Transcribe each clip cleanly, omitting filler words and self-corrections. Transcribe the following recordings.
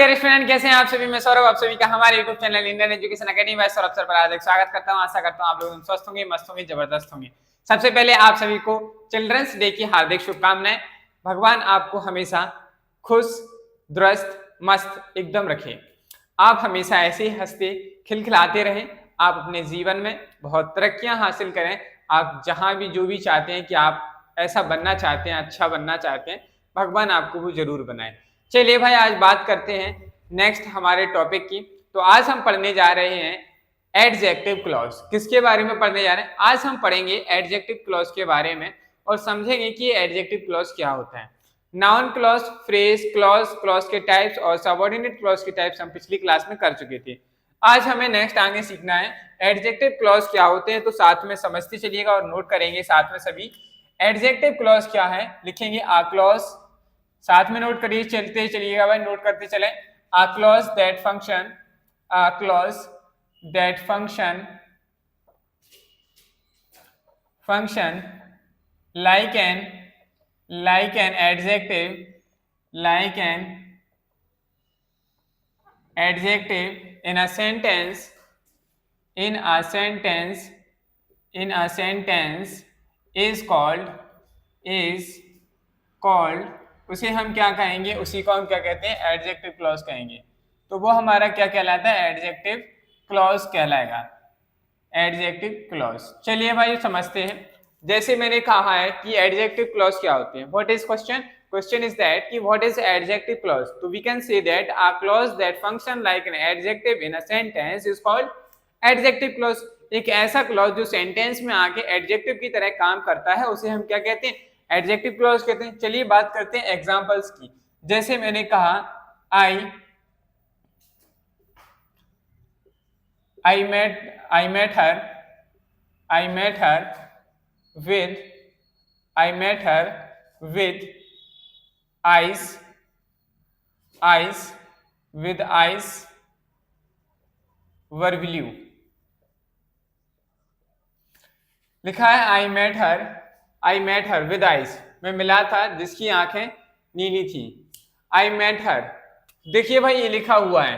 Dear student, कैसे हैं आप सभी। मैं सौरभ आप सभी का हमारे YouTube channel Indian Education Academy by Saurabh sir पर हार्दिक स्वागत करता हूं। आशा करता हूं आप लोग स्वस्थ होंगे, मस्त होंगे, जबरदस्त होंगे। सबसे पहले आप सभी को चिल्ड्रंस डे की हार्दिक शुभकामनाएं। भगवान आपको हमेशा खुश, दुरुस्त, मस्त एकदम रखे। आप हमेशा ऐसे ही हंसते खिलखिलाते रहें। आप अपने जीवन में बहुत तरक्कियां हासिल करें। आप जहां भी जो भी चाहते हैं कि आप ऐसा बनना चाहते हैं, अच्छा बनना चाहते हैं, भगवान आपको वो जरूर बनाए। चलिए भाई, आज बात करते हैं नेक्स्ट हमारे टॉपिक की। तो आज हम पढ़ने जा रहे हैं एडजेक्टिव क्लॉज। किसके बारे में पढ़ने जा रहे हैं? आज हम पढ़ेंगे एडजेक्टिव क्लॉज के बारे में और समझेंगे कि एडजेक्टिव क्लॉज क्या होता है। Noun clause, phrase clause, clause के टाइप्स और सबऑर्डिनेट क्लॉज के टाइप्स हम पिछली क्लास में कर चुके थे। आज हमें नेक्स्ट आगे सीखना है एडजेक्टिव क्लॉज क्या होते हैं। तो साथ में समझते चलिएगा और नोट करेंगे साथ में सभी। एडजेक्टिव क्लॉज क्या है लिखेंगे आ क्लॉज, साथ में नोट करिए, चलते चलिएगा भाई, नोट करते चले। A clause that function, a clause that function like an adjective, like an adjective in a sentence, in a sentence, in a sentence is called उसे हम क्या कहेंगे? उसी को हम क्या कहते हैं? एडजेक्टिव क्लॉज कहेंगे। तो वो हमारा क्या कहलाता है? एडजेक्टिव क्लॉज कहलाएगा, एडजेक्टिव क्लॉज। चलिए भाई समझते हैं। जैसे मैंने कहा है कि एडजेक्टिव क्लॉज क्या होते हैं। What is question? Question is that कि व्हाट इज एडजेक्टिव क्लॉज। तो we can say that a clause that function like an adjective in a sentence is called adjective clause. एक ऐसा क्लॉज जो sentence में आके एडजेक्टिव की तरह काम करता है, उसे हम क्या कहते हैं? एडजेक्टिव क्लॉज कहते हैं। चलिए बात करते हैं एग्जांपल्स की। जैसे मैंने कहा I met her with eyes were blue। लिखा है I met her with eyes, मैं मिला था जिसकी आंखें नीली थी। I met her, देखिए भाई ये लिखा हुआ है,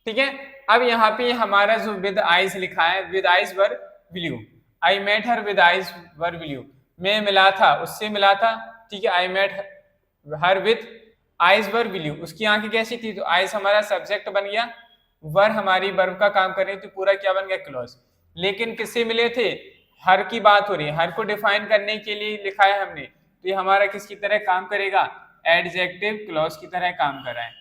ठीक है। अब यहाँ पे हमारा जो विद आइज लिखा है, with eyes were blue. I met her with eyes were blue, मैं मिला था, उससे मिला था, ठीक है। I met her with eyes were blue, उसकी आंखें कैसी थी? तो आइज हमारा सब्जेक्ट बन गया, वर हमारी वर्ब का काम कर रही थी, पूरा क्या बन गया? क्लॉज। लेकिन किससे मिले थे? हर की बात हो रही है, हर को डिफाइन करने के लिए लिखा है हमने। तो ये हमारा किसकी तरह काम करेगा? एडजेक्टिव क्लॉज की तरह काम कर रहा है,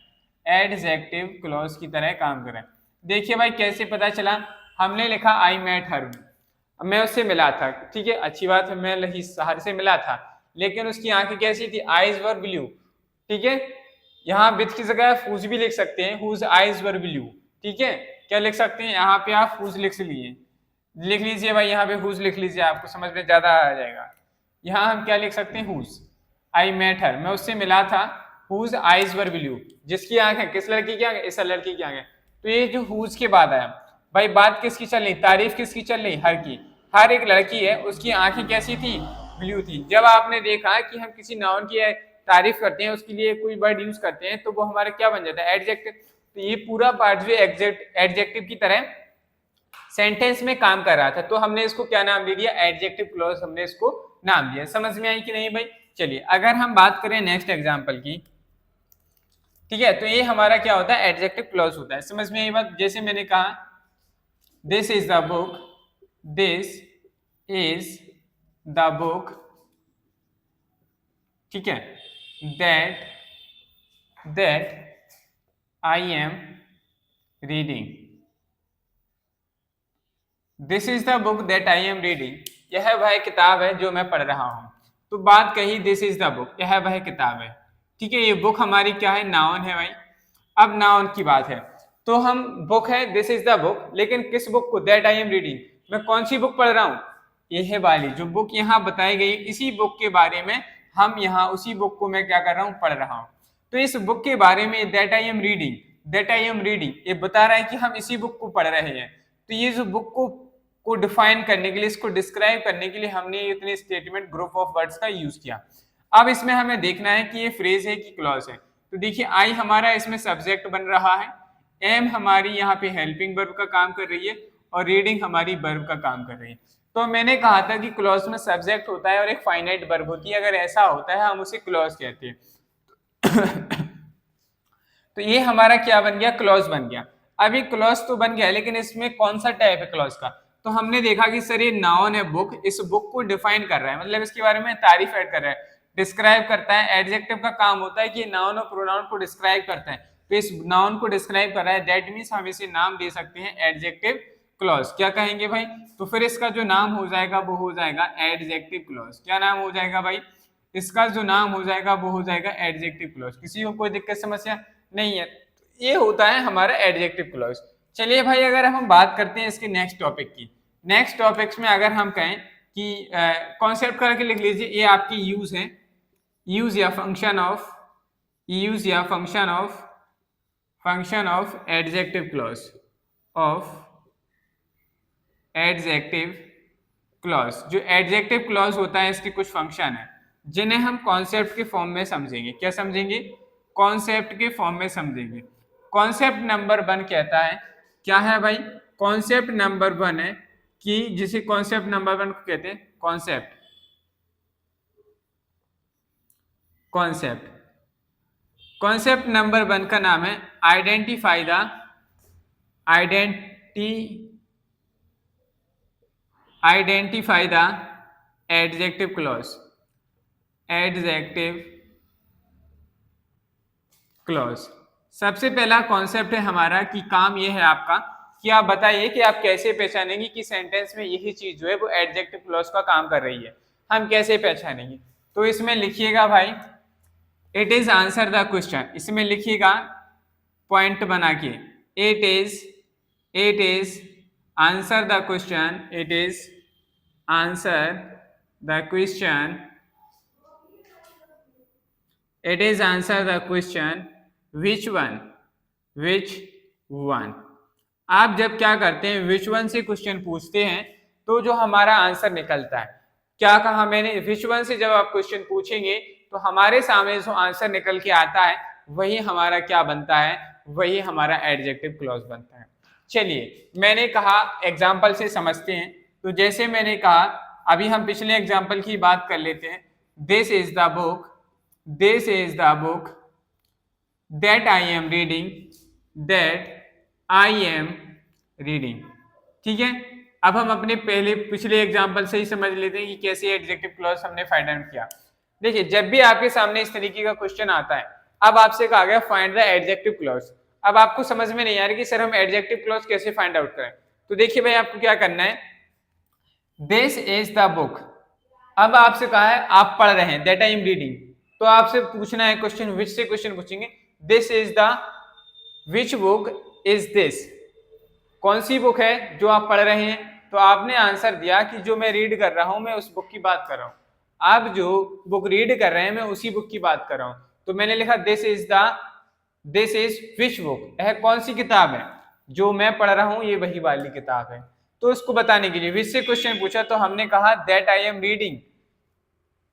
एडजेक्टिव क्लॉज की तरह काम कर रहा है। देखिए भाई कैसे पता चला? हमने लिखा आई मेट हर, मैं उससे मिला था, ठीक है, अच्छी बात है, मैं हर से मिला था, लेकिन उसकी आंखें कैसी थी? आइज वर ब्लू, ठीक है। यहाँ विद की जगह फूज भी लिख सकते हैं, हुज आइज वर ब्लू, ठीक है। क्या लिख सकते हैं? यहाँ पे आप हुज लिख लीजिए भाई, यहाँ पे हुज लिख लीजिए, आपको समझ में ज्यादा आ जाएगा। यहाँ हम क्या लिख सकते हैं? हुज आई मेट हर, मैं उससे मिला था, हुज आइज वर ब्लू, जिसकी आंखें, किस लड़की की आंखें? इस लड़की की आंखें। तो ये जो हुज के बाद आया भाई, बात किसकी चल रही? तारीफ किसकी चल रही? हर की। हर एक लड़की है, उसकी आंखें कैसी थी? ब्लू थी। जब आपने देखा कि हम किसी नाउन की तारीफ करते हैं, उसके लिए कोई वर्ड यूज करते हैं, तो वो हमारा क्या बन जाता है? एडजेक्टिव। तो ये पूरा पार्ट जो एडजेक्टिव की तरह सेंटेंस में काम कर रहा था, तो हमने इसको क्या नाम दे दिया? एडजेक्टिव क्लॉज हमने इसको नाम दिया। समझ में आई कि नहीं भाई? चलिए अगर हम बात करें नेक्स्ट एग्जांपल की, ठीक है, तो ये हमारा क्या होता है? एडजेक्टिव क्लॉज होता है। समझ में आई बात? जैसे मैंने कहा this is the book, this is the book, ठीक है, that I am reading. This is the book that I am reading, यह वह किताब है जो मैं पढ़ रहा हूं। तो बात कही दिस इज द बुक, यह वह किताब है, ठीक है। ये बुक हमारी क्या है? नाउन है भाई। अब नाउन की बात है, तो हम बुक है, दिस इज द बुक, लेकिन किस बुक को? दैट आई एम रीडिंग, मैं कौन सी बुक पढ़ रहा हूं? यह वाली जो बुक यहाँ बताई गई, इसी बुक के बारे में हम यहाँ, उसी बुक को मैं क्या कर रहा हूँ? पढ़ रहा हूँ। तो इस बुक के बारे में that I am reading, that I am reading, ये बता रहा है कि हम इसी बुक को पढ़ रहे हैं। तो ये जो बुक को डिफाइन करने के लिए, इसको डिस्क्राइब करने के लिए हमने इतने स्टेटमेंट, ग्रुप ऑफ वर्ड्स का यूज किया। अब इसमें हमें देखना है कि ये फ्रेज है कि क्लॉज है। तो देखिए आई हमारा इसमें सब्जेक्ट बन रहा है, एम हमारी यहाँ पे हेल्पिंग वर्ब का काम कर रही है और रीडिंग हमारी वर्ब का काम कर रही है। तो मैंने कहा था कि क्लॉज में सब्जेक्ट होता है और एक फाइनाइट वर्ब होती है, अगर ऐसा होता है हम उसे क्लॉज कहते हैं। तो ये हमारा क्या बन गया, क्लॉज बन गया। अभी क्लॉज तो बन गया, लेकिन इसमें कौन सा टाइप है क्लॉज का, तो हमने देखा कि सर ये नाउन है बुक, इस बुक को डिफाइन कर रहा है, मतलब इसके बारे में तारीफ ऐड कर रहा है, डिस्क्राइब करता है। एडजेक्टिव का काम होता है कि नाउन और प्रोनाउन को डिस्क्राइब करता है, तो इस नाउन को डिस्क्राइब कर रहा है, दैट मीन्स हम इसे नाम दे सकते हैं एडजेक्टिव क्लॉज। क्या कहेंगे भाई, तो फिर इसका जो नाम हो जाएगा वो हो जाएगा एडजेक्टिव क्लॉज। क्या नाम हो जाएगा भाई, इसका जो नाम हो जाएगा वो हो जाएगा एडजेक्टिव क्लॉज। किसी को कोई दिक्कत समस्या नहीं है, ये होता है हमारा एडजेक्टिव क्लॉज। चलिए भाई अगर हम बात करते हैं इसके नेक्स्ट टॉपिक की, नेक्स्ट टॉपिक्स में अगर हम कहें कि कॉन्सेप्ट करके लिख लीजिए, ये आपकी यूज है, यूज या फंक्शन ऑफ, यूज या function of adjective clause, of adjective clause. जो एडजेक्टिव क्लॉज होता है इसके कुछ फंक्शन है जिन्हें हम कॉन्सेप्ट के फॉर्म में समझेंगे। क्या समझेंगे, कॉन्सेप्ट के फॉर्म में समझेंगे। कॉन्सेप्ट नंबर 1 कहता है, क्या है भाई, कॉन्सेप्ट नंबर 1 है कि जिसे कॉन्सेप्ट नंबर 1 को कहते हैं कॉन्सेप्ट, कॉन्सेप्ट। कॉन्सेप्ट नंबर 1 का नाम है identify the, identify the adjective clause, adjective clause. सबसे पहला कॉन्सेप्ट है हमारा कि काम यह है आपका कि आप बताइए कि आप कैसे पहचानेंगे कि सेंटेंस में यही चीज जो है वो एडजेक्टिव क्लॉज का काम कर रही है, हम कैसे पहचानेंगे। तो इसमें लिखिएगा भाई, it is answer the question, इसमें लिखिएगा पॉइंट बना के, it is answer the question, it is answer the question, it is answer the question which one। आप जब क्या करते हैं which one से क्वेश्चन पूछते हैं तो जो हमारा आंसर निकलता है, क्या कहा मैंने, which one से जब आप क्वेश्चन पूछेंगे तो हमारे सामने जो आंसर निकल के आता है वही हमारा क्या बनता है, वही हमारा एडजेक्टिव क्लॉज बनता है। चलिए मैंने कहा एग्जाम्पल से समझते हैं। तो जैसे मैंने कहा, अभी हम पिछले एग्जाम्पल की बात कर लेते हैं, this is the book, this is the book that I am reading, that I am reading। ठीक है, अब हम अपने पिछले एग्जाम्पल से ही समझ लेते हैं कि कैसे एडजेक्टिव क्लॉज हमने फाइंड आउट किया। देखिए जब भी आपके सामने इस तरीके का क्वेश्चन आता है, अब आपसे कहा गया फाइंड द एडजेक्टिव क्लॉज। अब आपको समझ में नहीं आ रहा कि सर हम एडजेक्टिव क्लॉज कैसे फाइंड आउट करें। तो देखिए भाई आपको क्या करना है, दिस इज द बुक, अब आपसे कहा है आप पढ़ रहे हैं, दैट आई एम रीडिंग, तो आपसे पूछना है क्वेश्चन, विच से क्वेश्चन पूछेंगे, this is the, which book is this, कौन सी बुक है जो आप पढ़ रहे हैं। तो आपने आंसर दिया कि जो मैं रीड कर रहा हूं मैं उस बुक की बात कर रहा हूं, आप जो बुक रीड कर रहे हैं मैं उसी बुक की बात कर रहा हूं। तो मैंने लिखा this is the, this is which book, यह कौन सी किताब है, जो मैं पढ़ रहा हूं ये वही वाली किताब है। तो इसको बताने के लिए विच से क्वेश्चन पूछा तो हमने कहा that I am reading,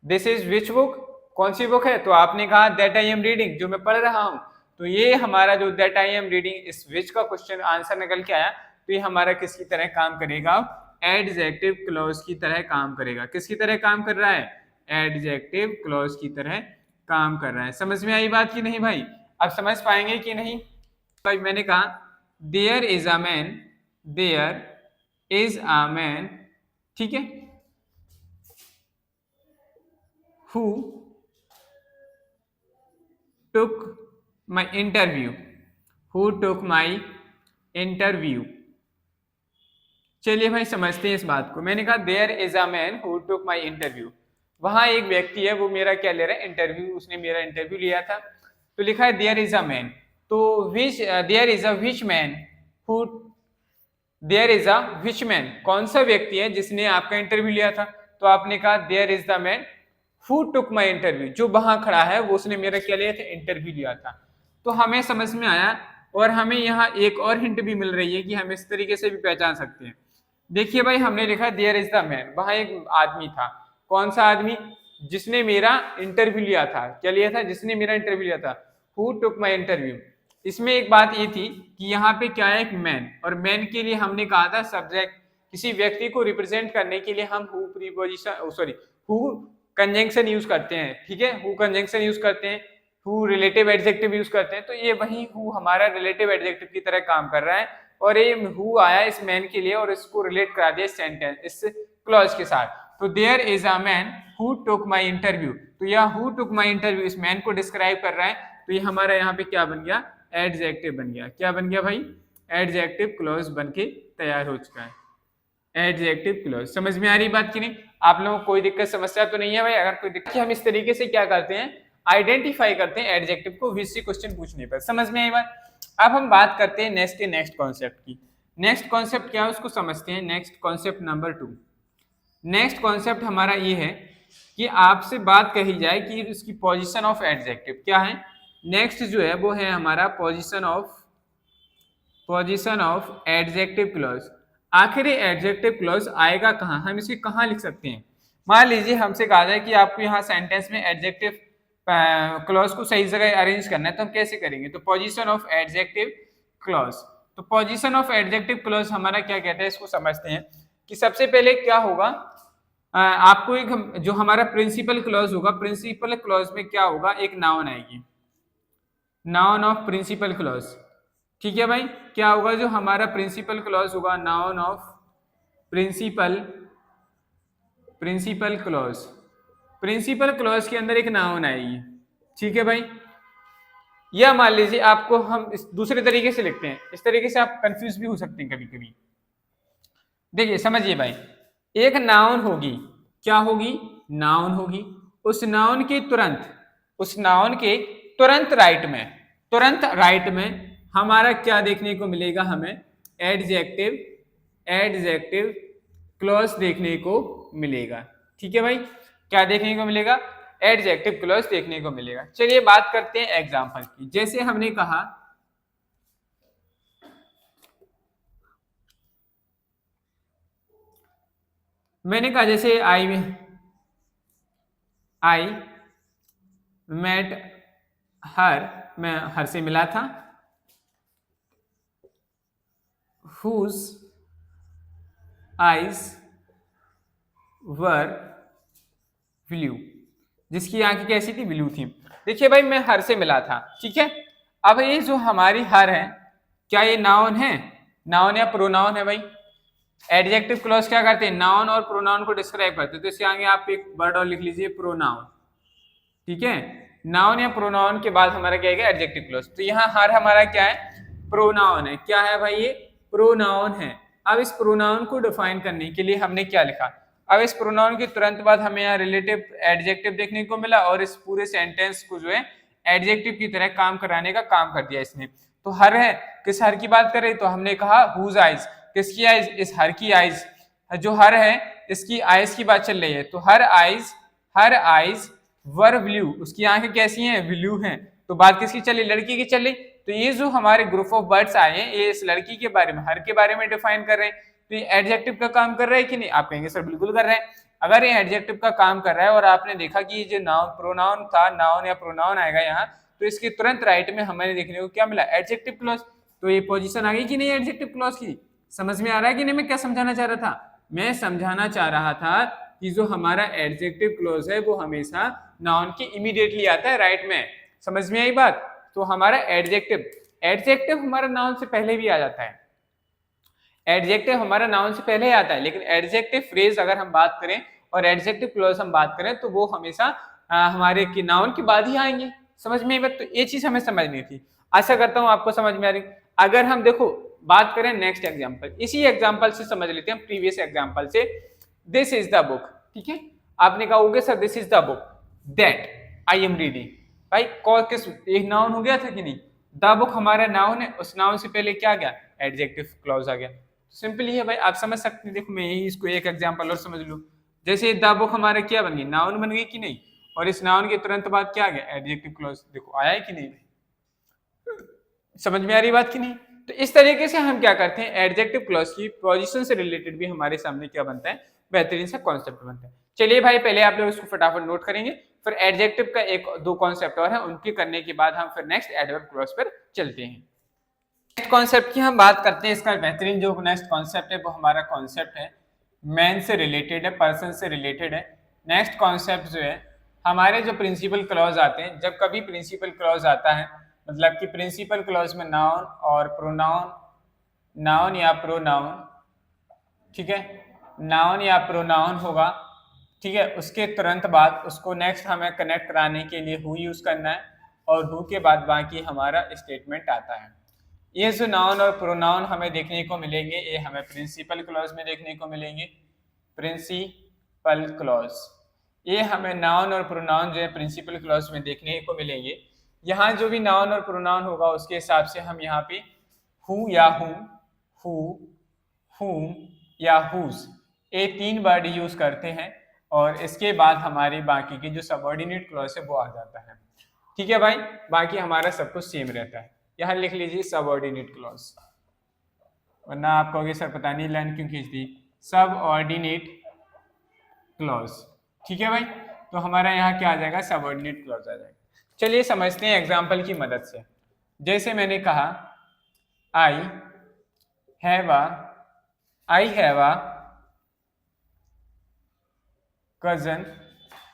this is which book, कौन सी बुक है, तो आपने कहा दैट आई एम रीडिंग, जो मैं पढ़ रहा हूं। तो ये हमारा जो दैट आई एम रीडिंग इस विच का क्वेश्चन आंसर निकल के आया, तो ये हमारा किसकी तरह काम करेगा, एडजेक्टिव क्लॉज की तरह काम करेगा। किसकी तरह काम कर रहा है, एडजेक्टिव क्लॉज की तरह काम कर रहा है। समझ में आई बात की नहीं भाई, अब समझ पाएंगे कि नहीं। भाई मैंने कहा there is a man, there is a man, ठीक है, who took my interview, who took my interview। चलिए भाई समझते हैं इस बात को। मैंने कहा there is a man who took my interview, वहां एक व्यक्ति है वो मेरा क्या ले रहा है, इंटरव्यू, उसने मेरा इंटरव्यू लिया था। तो लिखा है देयर इज अ मैन, तो which, there is a which man who, there is a which man, कौन सा व्यक्ति है जिसने आपका इंटरव्यू लिया था। तो आपने कहा there is the man who took my interview, जो वहां खड़ा है वो उसने मेरा क्या लिया था, इंटरव्यू लिया था। तो हमें समझ में आया, और हमें यहाँ एक और हिंट भी मिल रही है कि हम इस तरीके से भी पहचान सकते हैं। देखिए भाई हमने लिखा देयर इज द मैन, वहां एक आदमी था, कौन सा आदमी, जिसने मेरा इंटरव्यू लिया था, क्या लिया था, जिसने मेरा इंटरव्यू लिया था। Who took my interview. इसमें एक बात ये थी कि यहाँ पे क्या है, एक मैन, और मैन के लिए हमने कहा था सब्जेक्ट, किसी व्यक्ति को रिप्रेजेंट करने के लिए हम who preposition sorry who conjunction use करते हैं, ठीक है, हु कंजंक्शन यूज करते हैं, हु रिलेटिव एडजेक्टिव यूज करते हैं। तो ये वही हु हमारा रिलेटिव एडजेक्टिव की तरह काम कर रहा है, और ये हु आया इस मैन के लिए और इसको रिलेट करा दिया सेंटेंस इस क्लॉज के साथ। तो there is a man who took my interview, तो यह हु टुक माई इंटरव्यू इस मैन को डिस्क्राइब कर रहा है। तो ये हमारा यहाँ पे क्या बन गया, एडजेक्टिव बन गया। क्या बन गया भाई, एडजेक्टिव क्लॉज बन के तैयार हो चुका है, एडजेक्टिव क्लॉज। समझ में आ रही बात की नहीं? आप लोगों को कोई दिक्कत समस्या तो नहीं है भाई? अगर कोई दिक्कत, हम इस तरीके से क्या करते हैं, आइडेंटिफाई करते हैं एडजेक्टिव को वीसी क्वेश्चन पूछने पर। समझ में आई बात? अब हम बात करते हैं नेक्स्ट कॉन्सेप्ट की। नेक्स्ट कॉन्सेप्ट क्या है उसको समझते हैं। Next concept number 2। Next concept हमारा ये है कि आपसे बात कही जाए कि उसकी पोजीशन ऑफ एडजेक्टिव क्या है। नेक्स्ट जो है वो है हमारा पोजीशन ऑफ एडजेक्टिव क्लॉज। आखिर ये एडजेक्टिव क्लॉज आएगा कहाँ, हम इसे कहाँ लिख सकते हैं। मान लीजिए हमसे कहा जाए कि आपको यहाँ सेंटेंस में एडजेक्टिव क्लॉज को सही जगह अरेंज करना है, तो हम कैसे करेंगे। तो पोजीशन ऑफ एडजेक्टिव क्लॉज, तो पोजीशन ऑफ एडजेक्टिव क्लॉज हमारा क्या कहते हैं, इसको समझते हैं कि सबसे पहले क्या होगा। आपको एक जो हमारा प्रिंसिपल क्लॉज होगा, प्रिंसिपल क्लॉज में क्या होगा, एक नाउन आएगी, नाउन ऑफ प्रिंसिपल क्लॉज। ठीक है भाई, क्या होगा जो हमारा प्रिंसिपल क्लॉज होगा, noun of principal clause. Principal clause के अंदर एक नाउन आएगी। ठीक है भाई, या मान लीजिए आपको हम इस दूसरे तरीके से लिखते हैं, इस तरीके से आप कंफ्यूज भी हो सकते हैं कभी कभी। देखिए समझिए भाई, एक नाउन होगी, क्या होगी, नाउन होगी। उस नाउन के तुरंत राइट में हमारा क्या देखने को मिलेगा, हमें एडजेक्टिव क्लॉज देखने को मिलेगा। ठीक है भाई, क्या देखने को मिलेगा, एडजेक्टिव क्लॉज देखने को मिलेगा। चलिए बात करते हैं एग्जांपल की। जैसे हमने कहा जैसे आई मेट हर, मैं हर से मिला था, whose eyes were blue, जिसकी आंखें कैसी थी, ब्लू थी। देखिए भाई मैं हर से मिला था, ठीक है। अब ये जो हमारी हर है, क्या ये नाउन है, नाउन या प्रोनाउन है भाई। एडजेक्टिव क्लॉज क्या करते हैं, नाउन और प्रोनाउन को डिस्क्राइब करते हैं। तो इसके आगे आप एक वर्ड और लिख लीजिए, प्रोनाउन। ठीक है, नाउन या प्रोनाउन के बाद हमारा क्या है, एडजेक्टिव क्लॉज। तो यहाँ हर हमारा क्या है, प्रोनाउन है। क्या है भाई, ये प्रोनाउन है। अब इस प्रोनाउन को डिफाइन करने के लिए हमने क्या लिखा, अब इस प्रोनाउन के तुरंत बाद हमें यहाँ रिलेटिव एडजेक्टिव देखने को मिला, और इस पूरे सेंटेंस को जो है एडजेक्टिव की तरह काम कराने का काम कर दिया इसने। तो हर है, किस हर की बात करें, तो हमने कहा हुज आइज, किसकी आइज, इस हर की आइज। जो हर है इसकी आइज की बात चल रही है, तो हर आइज वर ब्लू, उसकी आंखें कैसी हैं, ब्लू हैं। तो बात किसकी चली, लड़की की चली। तो ये जो हमारे ग्रुप ऑफ वर्ड्स आए हैं, ये इस लड़की के बारे में, हर के बारे में डिफाइन कर रहे हैं। तो ये एडजेक्टिव का काम कर रहा है कि नहीं, आप कहेंगे सर बिल्कुल कर रहे हैं। अगर ये एडजेक्टिव का काम कर रहा है और आपने देखा कि ये जो नाउन प्रोनाउन था, नाउन या प्रोनाउन आएगा यहाँ, तो इसके तुरंत राइट में हमें देखने को क्या मिला, एडजेक्टिव क्लॉज। तो ये पोजीशन आ गई कि नहीं एडजेक्टिव क्लॉज की। समझ में आ रहा है कि नहीं मैं क्या समझाना चाह रहा था, मैं समझाना चाह रहा था कि जो हमारा एडजेक्टिव क्लॉज है वो हमेशा नाउन के इमीडिएटली आता है राइट में। समझ में आई बात। तो हमारा एडजेक्टिव हमारा नाउन से पहले भी आ जाता है, एडजेक्टिव हमारा नाउन से पहले आता है, लेकिन एडजेक्टिव फ्रेज अगर हम बात करें और एडजेक्टिव क्लॉज हम बात करें तो वो हमेशा हमारे की नाउन के बाद ही आएंगे। समझ में आई बात। तो ये चीज हमें समझनी थी, आशा करता हूं आपको समझ में आ रही। अगर हम देखो बात करें नेक्स्ट एग्जांपल, इसी एग्जांपल से समझ लेते हैं, प्रीवियस एग्जांपल से। दिस इज द बुक, ठीक है। आपने कहा okay sir this is the book that I am reading. भाई कौन किस, एक नाउन हो गया था कि नहीं, द बुक हमारा नाउन है, उस नाउन से पहले क्या गया, एडजेक्टिव क्लॉज आ गया। सिंपल ही है भाई, आप समझ सकते हैं। देखो मैं यही इसको एक एग्जांपल और समझ लूं, जैसे द बुक हमारा क्या बन गई, नाउन बन गई कि नहीं, और इस नाउन के तुरंत बाद क्या आ गया, एडजेक्टिव क्लॉज। देखो आया है कि नहीं, समझ में आ रही बात कि नहीं। तो इस तरीके से हम क्या करते हैं, एडजेक्टिव क्लॉज की पोजीशन से रिलेटेड भी हमारे सामने क्या बनता है, बेहतरीन सा कॉन्सेप्ट बनता है। चलिए भाई पहले आप लोग इसको फटाफट नोट करेंगे, फिर एडजेक्टिव का एक दो कॉन्सेप्ट और है, उनके करने के बाद हम फिर नेक्स्ट एडवर्ब क्लॉज पर चलते हैं। नेक्स्ट कॉन्सेप्ट की हम बात करते हैं। इसका बेहतरीन जो नेक्स्ट कॉन्सेप्ट है वो हमारा कॉन्सेप्ट है मैन से रिलेटेड है, पर्सन से रिलेटेड है। नेक्स्ट कॉन्सेप्ट जो है हमारे जो प्रिंसिपल क्लॉज आते हैं, जब कभी प्रिंसिपल क्लॉज आता है मतलब कि प्रिंसिपल क्लॉज में नाउन और प्रोनाउन, नाउन या प्रोनाउन, ठीक है, नाउन या प्रोनाउन होगा, ठीक है, उसके तुरंत बाद उसको नेक्स्ट हमें कनेक्ट कराने के लिए हु यूज करना है और हु के बाद बाकी हमारा स्टेटमेंट आता है। ये जो नाउन और प्रोनाउन हमें देखने को मिलेंगे ये हमें प्रिंसिपल क्लॉज में देखने को मिलेंगे। प्रिंसिपल क्लॉज, ये हमें नाउन और प्रोनाउन जो है प्रिंसिपल क्लॉज में देखने को मिलेंगे। यहाँ जो भी नाउन और प्रोनाउन होगा उसके हिसाब से हम यहाँ पे हु या हुम, हु, हुम या हुज, ये तीन वर्ड यूज करते हैं और इसके बाद हमारी बाकी की जो सबऑर्डिनेट क्लॉज है वो आ जाता है। ठीक है भाई, बाकी हमारा सब कुछ सेम रहता है। यहाँ लिख लीजिए सबऑर्डिनेट क्लॉज, वरना आप कहोगे सर पता नहीं लाइन क्यों खींच दी। सबऑर्डिनेट क्लॉज, ठीक है भाई, तो हमारा यहाँ क्या आ जाएगा, सबऑर्डिनेट क्लॉज आ जाएगा। चलिए समझते हैं एग्जाम्पल की मदद से। जैसे मैंने कहा आई have a cousin,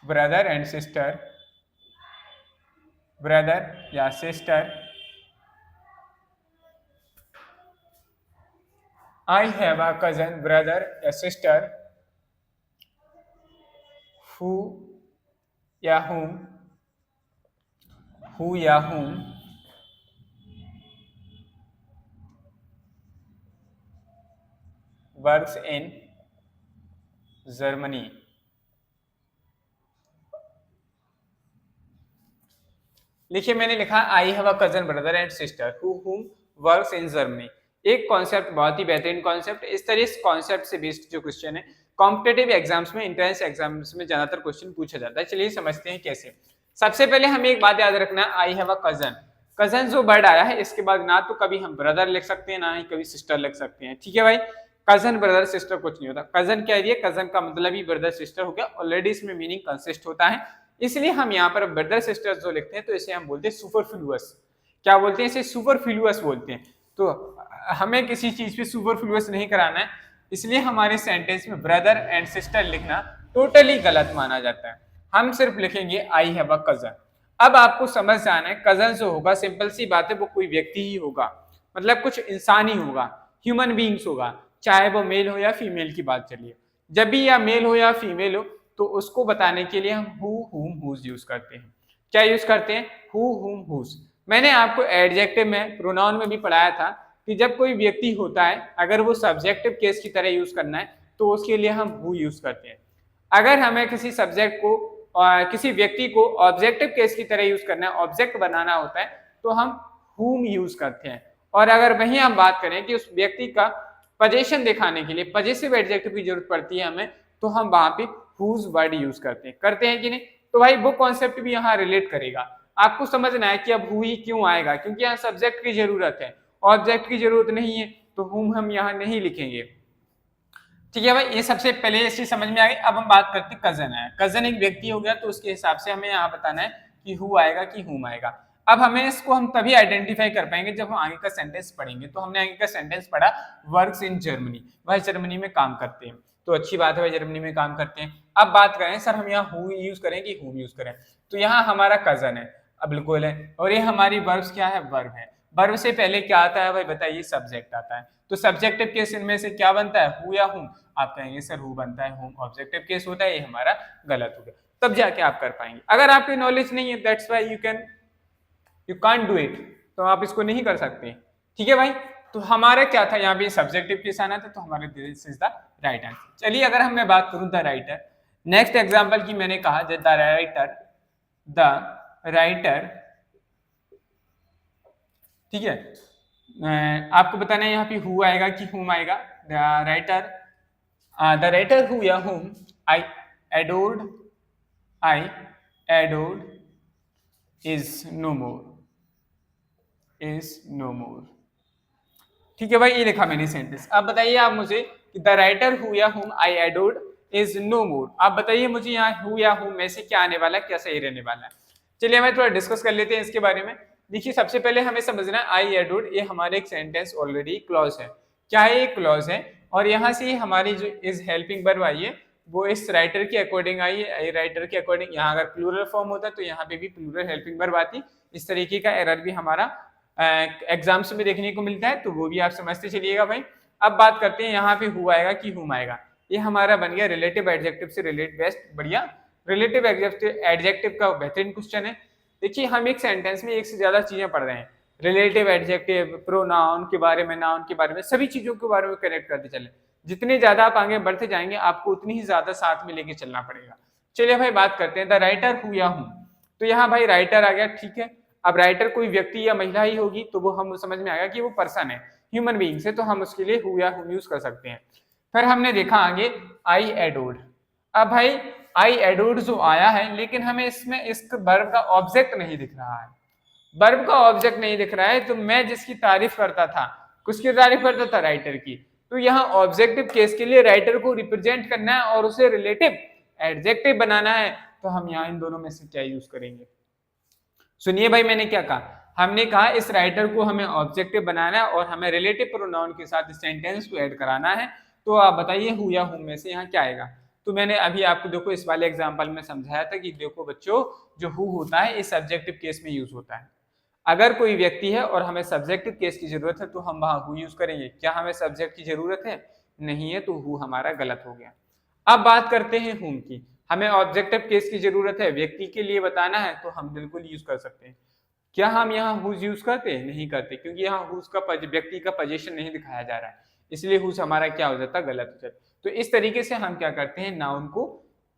brother and sister, brother या sister, I have a cousin, brother, a sister, who या whom works in Germany. लिखिए, मैंने लिखा आई have a cousin brother and sister whom works in Germany. एक कॉन्सेप्ट, बहुत ही बेहतरीन concept. इस तरह इस कॉन्सेप्ट से बेस्ड जो क्वेश्चन है कॉम्पिटिटिव एग्जाम्स में, एंट्रेंस एग्जाम्स में ज्यादातर क्वेश्चन पूछा जाता है। चलिए समझते हैं कैसे। सबसे पहले हमें एक बात याद रखना है, आई हैव अ कजन, कजन जो वर्ड आया है इसके बाद ना तो कभी हम ब्रदर लिख सकते हैं ना ही कभी सिस्टर लिख सकते हैं। ठीक है भाई, कजन ब्रदर सिस्टर कुछ नहीं होता। कजन कह दिए, कजन का मतलब ही ब्रदर सिस्टर हो गया, ऑलरेडी इसमें मीनिंग कंसिस्ट होता है, इसलिए हम यहाँ पर ब्रदर सिस्टर्स जो लिखते हैं तो इसे हम बोलते हैं सुपरफ्लुअस। क्या बोलते हैं इसे, सुपरफ्लुअस बोलते हैं। तो हमें किसी चीज पे सुपरफ्लुअस नहीं कराना है, इसलिए हमारे सेंटेंस में ब्रदर एंड सिस्टर लिखना टोटली गलत माना जाता है। हम सिर्फ लिखेंगे आई हैव अ कजन। अब आपको समझ जाना है, कजन जो होगा सिंपल सी बात है वो कोई व्यक्ति ही होगा, मतलब कुछ इंसान ही होगा, ह्यूमन बींग्स होगा, चाहे वो मेल हो या फीमेल की बात चलिए। जब भी या मेल हो या फीमेल हो तो उसको बताने के लिए हम हु हुम हुज यूज करते हैं। क्या यूज करते हैं, हु हुम हुज। मैंने आपको एडजेक्टिव में, प्रोनाउन में भी पढ़ाया था कि जब कोई व्यक्ति होता है अगर वो सब्जेक्टिव केस की तरह यूज करना है तो उसके लिए हम हु यूज करते हैं। अगर हमें किसी सब्जेक्ट को किसी व्यक्ति को ऑब्जेक्टिव केस की तरह यूज करना है, ऑब्जेक्ट बनाना होता है तो हम हुम यूज करते हैं। और अगर वहीं हम बात करें कि उस व्यक्ति का पोजीशन दिखाने के लिए पजेसिव एडजेक्टिव की जरूरत पड़ती है हमें, तो हम वहां पे हुज वर्ड यूज करते हैं कि नहीं। तो भाई वो कॉन्सेप्ट भी यहाँ रिलेट करेगा। आपको समझना है कि अब हु ही क्यों आएगा, क्योंकि यहाँ सब्जेक्ट की जरूरत है, ऑब्जेक्ट की जरूरत नहीं है, तो हुम हम यहाँ नहीं लिखेंगे। ठीक है भाई, ये सबसे पहले ये चीज समझ में आ गई। अब हम बात करते हैं कजन है। कजन एक व्यक्ति हो गया तो उसके हिसाब से हमें यहाँ बताना है कि हु आएगा कि हुम आएगा। अब हमें इसको हम तभी आइडेंटिफाई कर पाएंगे जब हम आगे का सेंटेंस पढ़ेंगे। तो हमने आगे का सेंटेंस पढ़ा वर्क्स इन जर्मनी, वह जर्मनी में काम करते हैं, तो अच्छी बात है भाई जर्मनी में काम करते हैं। अब बात करें सर हम यहाँ हु यूज करें कि हुम यूज करें, तो यहाँ हमारा कजन है, अब बिल्कुल है, और ये हमारी वर्ब्स क्या है, वर्ब है। वर्ब से पहले क्या आता है भाई बताइए, सब्जेक्ट आता है। तो सब्जेक्टिव केस इनमें से क्या बनता है, हु या हुम। आप कहेंगे सर हु बनता है, हुम ऑब्जेक्टिव केस होता है, ये हमारा गलत हो गया। तब जाके आप कर पाएंगे। अगर आपकी नॉलेज नहीं है that's why you can't do it, तो आप इसको नहीं कर सकते। ठीक है भाई, तो हमारा क्या था यहाँ पे सब्जेक्टिव केस आना था, तो हमारे this is the right answer. चलिए अगर मैं बात करूं द राइटर, नेक्स्ट एग्जांपल की मैंने कहा द राइटर, ठीक है, आपको बताना है यहाँ पे हु आएगा कि हुम आएगा। द राइटर हु या हुम आई adored is no more। ठीक है भाई, ये लिखा मैंने सेंटेंस। अब बताइए आप मुझे कि द राइटर हु या हुम आई एडोर्ड इज नो मोर। आप बताइए मुझे यहाँ हु या हु में से क्या आने वाला है, क्या सही रहने वाला है। चलिए हमें थोड़ा डिस्कस कर लेते हैं इसके बारे में। देखिए सबसे पहले हमें समझना है आई एडोड, ये हमारे एक सेंटेंस ऑलरेडी क्लॉज है। क्या है, ये क्लॉज है और यहाँ से हमारी जो इज हेल्पिंग वर्ब आई है वो इस राइटर के अकॉर्डिंग आई है। राइटर के अकॉर्डिंग यहाँ अगर प्लूरल फॉर्म होता तो यहाँ पे भी प्लूरल हेल्पिंग वर्ब आती। इस तरीके का एरर भी हमारा एग्जाम्स में देखने को मिलता है, तो वो भी आप समझते चलिएगा भाई। अब बात करते हैं यहाँ पे हु आएगा कि हुम आएगा। ये हमारा बन गया रिलेटिव एडजेक्टिव से रिलेट बेस्ट, बढ़िया रिलेटिव एडजेक्टिव का बेहतरीन क्वेश्चन है। देखिए हम एक सेंटेंस में एक से ज्यादा चीजें पढ़ रहे हैं, रिलेटिव एडजेक्टिव, प्रोनाउन के बारे में, नाउन के बारे में, सभी चीजों के बारे में कनेक्ट करते चले। जितने ज्यादा आप आगे बढ़ते जाएंगे आपको उतनी ही ज्यादा साथ में लेके चलना पड़ेगा। चलिए भाई बात करते हैं द राइटर हु या हूं। तो यहाँ भाई राइटर आ गया, ठीक है। अब राइटर कोई व्यक्ति या महिला ही होगी तो वो हम समझ में आएगा कि वो पर्सन है, ह्यूमन बीइंग से, तो हम उसके लिए हु या हुम यूज कर सकते हैं। फिर हमने देखा आगे आई एडोर्ड। अब भाई आई एडोर्ड जो आया है लेकिन हमें इसमें इस वर्ब का ऑब्जेक्ट नहीं दिख रहा है, वर्ब का ऑब्जेक्ट नहीं दिख रहा है। तो मैं जिसकी तारीफ करता था, किसकी तारीफ करता था, राइटर की। तो यहाँ ऑब्जेक्टिव केस के लिए राइटर को रिप्रेजेंट करना है और उसे रिलेटिव एडजेक्टिव बनाना है, तो हम यहाँ इन दोनों में से क्या यूज करेंगे। सुनिए भाई मैंने क्या कहा, हमने कहा इस राइटर को हमें ऑब्जेक्टिव बनाना है और हमें रिलेटिव प्रोनाउन के साथ इस सेंटेंस को ऐड कराना है। तो आप बताइए हु या हुम में से यहाँ क्या आएगा। तो मैंने अभी आपको देखो इस वाले एग्जांपल में समझाया था कि देखो बच्चों, जो हु होता है इस सब्जेक्टिव केस में यूज होता है। अगर कोई व्यक्ति है और हमें सब्जेक्टिव केस की जरूरत है तो हम वहां हु यूज करेंगे। क्या हमें सब्जेक्ट की जरूरत है, नहीं है, तो हु हमारा गलत हो गया। अब बात करते हैं हुम की। हमें ऑब्जेक्टिव केस की जरूरत है, व्यक्ति के लिए बताना है, तो हम बिल्कुल यूज कर सकते हैं। क्या हम यहाँ हुज यूज करते हैं, नहीं करते, क्योंकि यहाँ हुज का व्यक्ति का पोजीशन नहीं दिखाया जा रहा है, इसलिए हुज हमारा क्या हो जाता है, गलत हो जाता है। तो इस तरीके से हम क्या करते हैं, नाउन को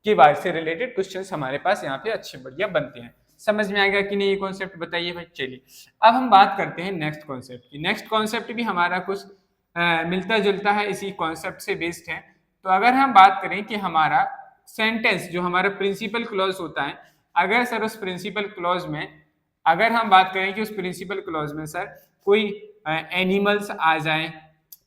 के बारे से रिलेटेड क्वेश्चंस हमारे पास यहाँ पे अच्छे बढ़िया बनते हैं। समझ में आएगा कि नहीं ये कॉन्सेप्ट, बताइए भाई। चलिए अब हम बात करते हैं नेक्स्ट कॉन्सेप्ट की। नेक्स्ट कॉन्सेप्ट भी हमारा कुछ मिलता जुलता है, इसी कॉन्सेप्ट से बेस्ड है। तो अगर हम बात करें कि हमारा सेंटेंस जो हमारा प्रिंसिपल क्लॉज होता है, अगर सर उस प्रिंसिपल क्लॉज में अगर हम बात करें कि उस प्रिंसिपल क्लॉज में सर कोई एनिमल्स आ जाए,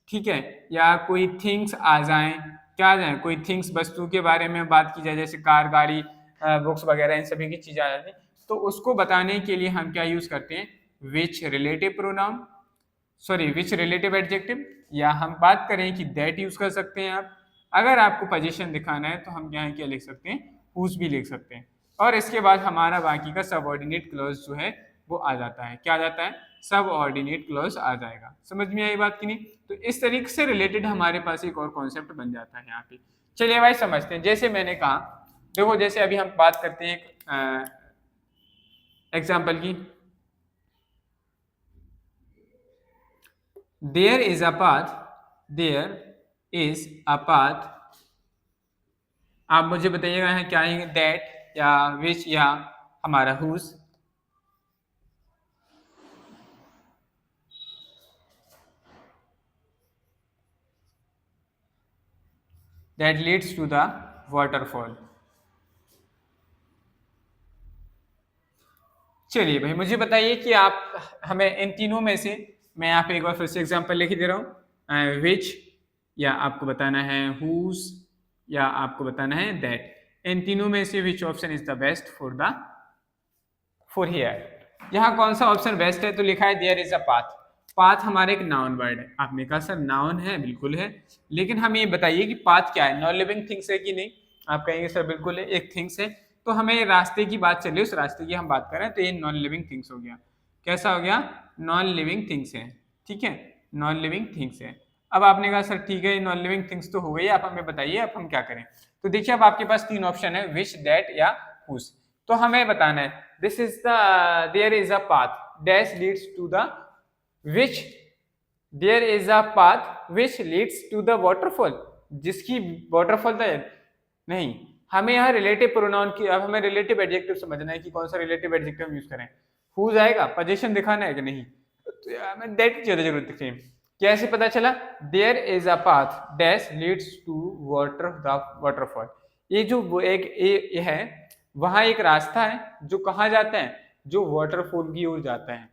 ठीक है, या कोई थिंग्स आ जाए, क्या आ जाए, कोई थिंग्स वस्तु के बारे में बात की जाए, जैसे कार, गाड़ी, बुक्स वगैरह, इन सभी की चीजें आ जाती हैं, तो उसको बताने के लिए हम क्या यूज करते हैं, which relative pronoun, sorry which relative adjective, या हम बात करें कि दैट यूज कर सकते हैं आप। अगर आपको पोजीशन दिखाना है तो हम यहाँ क्या लिख सकते हैं, हुज भी लिख सकते हैं। और इसके बाद हमारा बाकी का सबऑर्डिनेट क्लॉज जो है वो आ जाता है, क्या आ जाता है, सबऑर्डिनेट क्लॉज आ जाएगा। समझ में आई बात की नहीं। तो इस तरीके से रिलेटेड हमारे पास एक और कॉन्सेप्ट बन जाता है यहाँ पे। चलिए भाई समझते हैं। जैसे मैंने कहा, देखो जैसे अभी हम बात करते हैं एग्जाम्पल की, there is a path, there is a path. आप मुझे बताइएगा है क्या है, दैट या विच या हमारा whose. That leads to the waterfall. चलिए भाई मुझे बताइए कि आप हमें इन तीनों में से, मैं यहाँ पे एक बार फिर से एग्जांपल लिख दे रहा हूँ, विच या आपको बताना है हुज या आपको बताना है दैट। इन तीनों में से which option is the best for here. यहाँ कौन सा ऑप्शन बेस्ट है, तो लिखा है there is a path. Path हमारे एक नाउन वर्ड है। आपने कहा सर नाउन है, बिल्कुल है, लेकिन हमें ये बताइए कि पाथ क्या है, नॉन लिविंग थिंग्स है कि नहीं। आप कहेंगे सर बिल्कुल है, एक थिंग्स है। तो हमें रास्ते की बात चल रही है, उस रास्ते की हम बात कर रहे हैं, तो ये नॉन लिविंग थिंग्स हो गया। कैसा हो गया, नॉन लिविंग थिंग्स है, ठीक है, नॉन लिविंग थिंग्स है। अब आपने कहा सर ठीक है नॉन लिविंग थिंग्स तो हो गई, आप हमें बताइए अब हम क्या करें। तो देखिए अब आपके पास तीन ऑप्शन है, विच, दैट या हुज। तो हमें बताना है this is the, there is a path dash leads to the which, there is a path which leads to the waterfall, जिसकी वाटरफॉल नहीं, हमें यहाँ रिलेटिव प्रोनाउन की, अब हमें रिलेटिव एडजेक्टिव समझना है कि कौन सा रिलेटिव एडजेक्टिव हम यूज करें। हुज आएगा, पोजीशन दिखाना है कि नहीं, तो हमें दैट की ज्यादा जरूरत दिखती है। कैसे पता चला, there is a path dash leads to waterfall. ये जो वो एक ये है, वहां एक रास्ता है जो कहाँ जाता है, जो वाटरफॉल की ओर जाता है,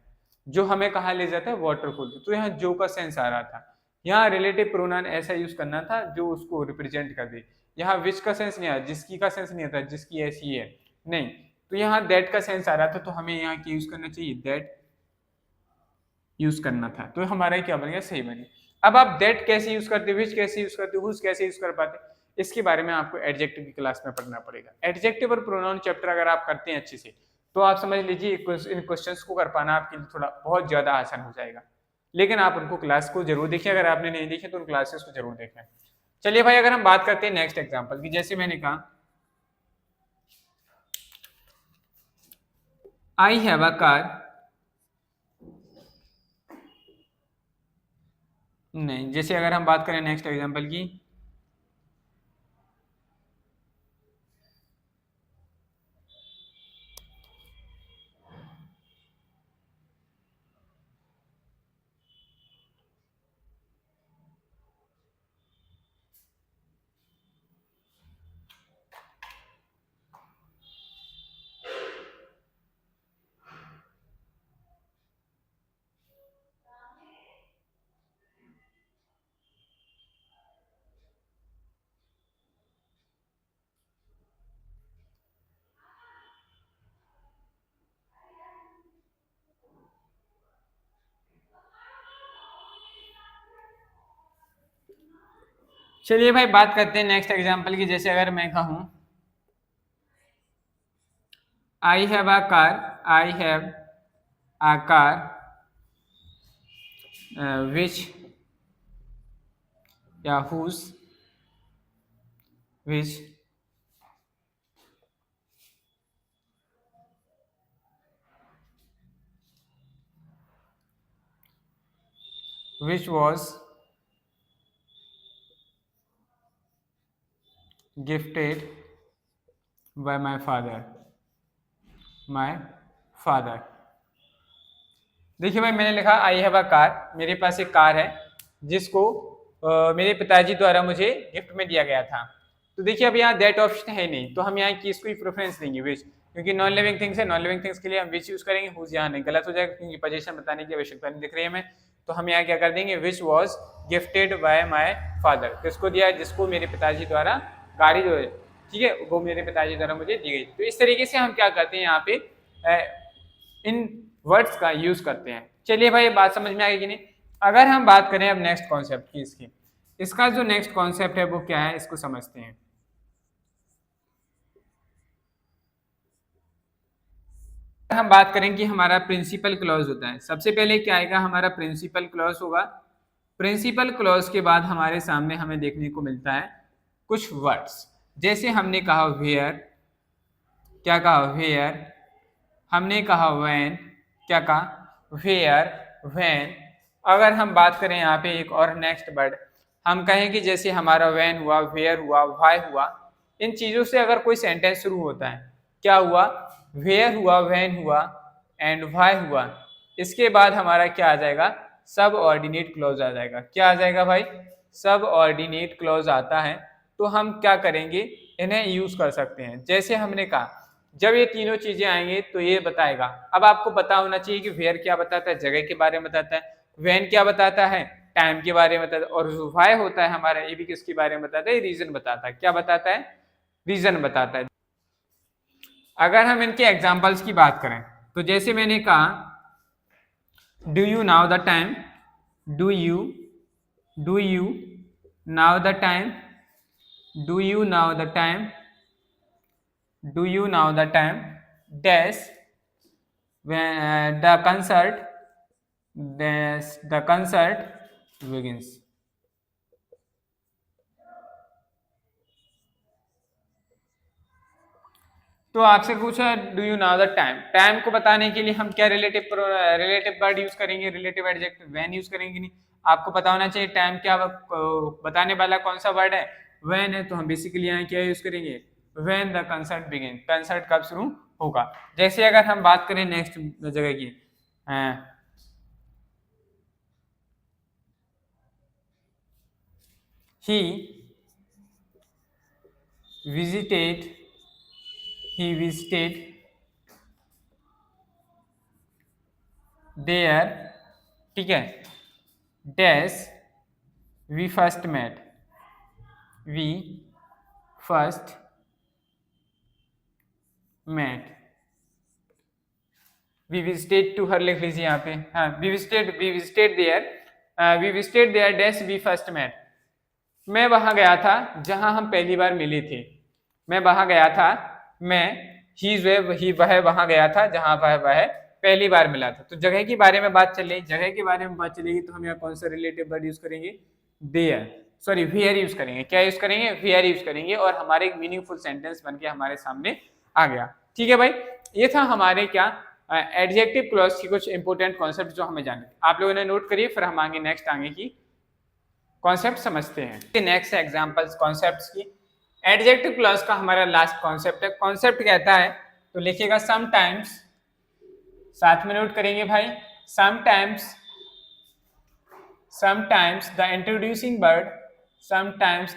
जो हमें कहाँ ले जाता है, वाटरफॉल। तो यहाँ जो का सेंस आ रहा था, यहाँ रिलेटिव प्रोनाउन ऐसा यूज करना था जो उसको रिप्रेजेंट कर दे। यहाँ विच का सेंस नहीं आता, जिसकी का सेंस नहीं आता, जिसकी ऐसी है नहीं, तो यहाँ दैट का सेंस आ रहा था, तो हमें यहाँ क्या यूज करना चाहिए, दैट यूज करना था, तो हमारा क्या बन गया, सही बन गया। अब आप दैट कैसे यूज करते, विच कैसे यूज करते, हुज कैसे यूज कर पाते, इसके बारे में आपको एडजेक्टिव की क्लास में पढ़ना पड़ेगा। एडजेक्टिव और प्रोनाउन चैप्टर अगर आप करते हैं अच्छे से, तो आप समझ लीजिए इन क्वेश्चंस को कर पाना आपके लिए थोड़ा बहुत ज्यादा आसान हो जाएगा। लेकिन आप उनको क्लास को जरूर देखिए, अगर आपने नहीं देखे तो उन क्लासेस को जरूर देखें। चलिए भाई, अगर हम बात करते हैं नेक्स्ट एग्जाम्पल की, जैसे मैंने कहा आई हैव अ कार, नहीं, जैसे अगर हम बात करें नेक्स्ट एग्जाम्पल की, चलिए भाई बात करते हैं नेक्स्ट एग्जाम्पल की, जैसे अगर मैं कहूं I have a car, I have a car which या whose which was gifted by my father, देखिए भाई, मैंने लिखा आई हैव अ कार, मेरे पास एक कार है जिसको मेरे पिताजी द्वारा मुझे गिफ्ट में दिया गया था। तो देखिए अब यहाँ दैट ऑप्शन है नहीं, तो हम यहाँ किसको ही प्रेफरेंस देंगे, विच, क्योंकि नॉन लिविंग थिंग्स है, नॉन लिविंग थिंग्स के लिए हम विच यूज करेंगे, हुज यहाँ नहीं, गलत हो जाएगा क्योंकि पोजीशन बताने की आवश्यकता नहीं दिख रही है हमें। तो हम यहाँ क्या कर देंगे, which was gifted bye my father, किसको दिया, जिसको मेरे पिताजी द्वारा गाड़ी जो है, ठीक है, वो मेरे पिताजी द्वारा मुझे दी गई। तो इस तरीके से हम क्या करते हैं यहाँ पे इन वर्ड्स का यूज करते हैं। चलिए भाई, बात समझ में आएगी नहीं। अगर हम बात करें अब नेक्स्ट कॉन्सेप्ट की, इसका जो नेक्स्ट कॉन्सेप्ट है वो क्या है, इसको समझते हैं। हम बात करें कि हमारा प्रिंसिपल क्लॉज होता है, सबसे पहले क्या आएगा, हमारा प्रिंसिपल क्लॉज होगा। प्रिंसिपल क्लॉज के बाद हमारे सामने हमें देखने को मिलता है कुछ वर्ड्स, जैसे हमने कहा वेयर, क्या कहा वेयर, हमने कहा व्हेन, क्या कहा वेयर व्हेन। अगर हम बात करें यहाँ पे एक और नेक्स्ट वर्ड, हम कहें कि जैसे हमारा व्हेन हुआ, वेयर हुआ, व्हाई हुआ, इन चीजों से अगर कोई सेंटेंस शुरू होता है, क्या हुआ, वेयर हुआ, व्हेन हुआ एंड व्हाई हुआ, इसके बाद हमारा क्या आ जाएगा, सब ऑर्डिनेट क्लॉज आ जाएगा। क्या आ जाएगा भाई, सब ऑर्डिनेट क्लॉज आता है। तो हम क्या करेंगे, इन्हें यूज कर सकते हैं। जैसे हमने कहा जब ये तीनों चीजें आएंगे तो ये बताएगा, अब आपको पता होना चाहिए कि वेयर क्या बताता है, जगह के बारे में बताता है, व्हेन क्या बताता है, टाइम के बारे में बताता है, और जो व्हाई होता है हमारा, ये भी किसके बारे में बताता है, रीजन बताता है। क्या बताता है, रीजन बताता है। अगर हम इनके एग्जाम्पल्स की बात करें, तो जैसे मैंने कहा do you now the time, do you now the time, do you now the time, do you now the time dash when the concert dash the concert begins। तो आपसे पूछा do you now the time, time को बताने के लिए हम क्या relative word use करेंगे, रिलेटिव एडजेक्टिव व्हेन यूज करेंगे। नहीं, आपको पता होना चाहिए टाइम क्या बताने वाला कौन सा वर्ड है, व्हेन है, तो हम बेसिकली यहाँ क्या यूज करेंगे, when the concert begin, concert कब शुरू होगा। जैसे अगर हम बात करें नेक्स्ट जगह की, he visited there, ठीक है, dash we first met, we first met, we visited to her लिख लीजिए यहाँ पे, हाँ we visited there dash we first met. मैं वहां गया था जहां हम पहली बार मिले थे, मैं वहां गया था, मैं ही वह वहां गया था जहां वह पहली बार मिला था। तो जगह के बारे में बात चल रही, जगह के बारे में बात चलेगी तो हम यहाँ कौन सा रिलेटिव वर्ड यूज करेंगे, देयर, सॉरी वेयर यूज करेंगे। क्या यूज करेंगे, वेयर यूज करेंगे, और हमारे एक मीनिंगफुल सेंटेंस बन के हमारे सामने आ गया। ठीक है भाई, ये था हमारे क्या एडजेक्टिव क्लॉज की कुछ इंपॉर्टेंट कॉन्सेप्ट जो हमें जाने। आप लोगों ने नोट करिए, फिर हम आगे नेक्स्ट आगे की कॉन्सेप्ट समझते हैं। नेक्स्ट एग्जांपल्स कॉन्सेप्ट्स की। एडजेक्टिव क्लॉज का हमारा लास्ट कॉन्सेप्ट है। कॉन्सेप्ट कहता है, तो लिखिएगा समटाइम्स, साथ में नोट करेंगे भाई, sometimes the introducing word, sometimes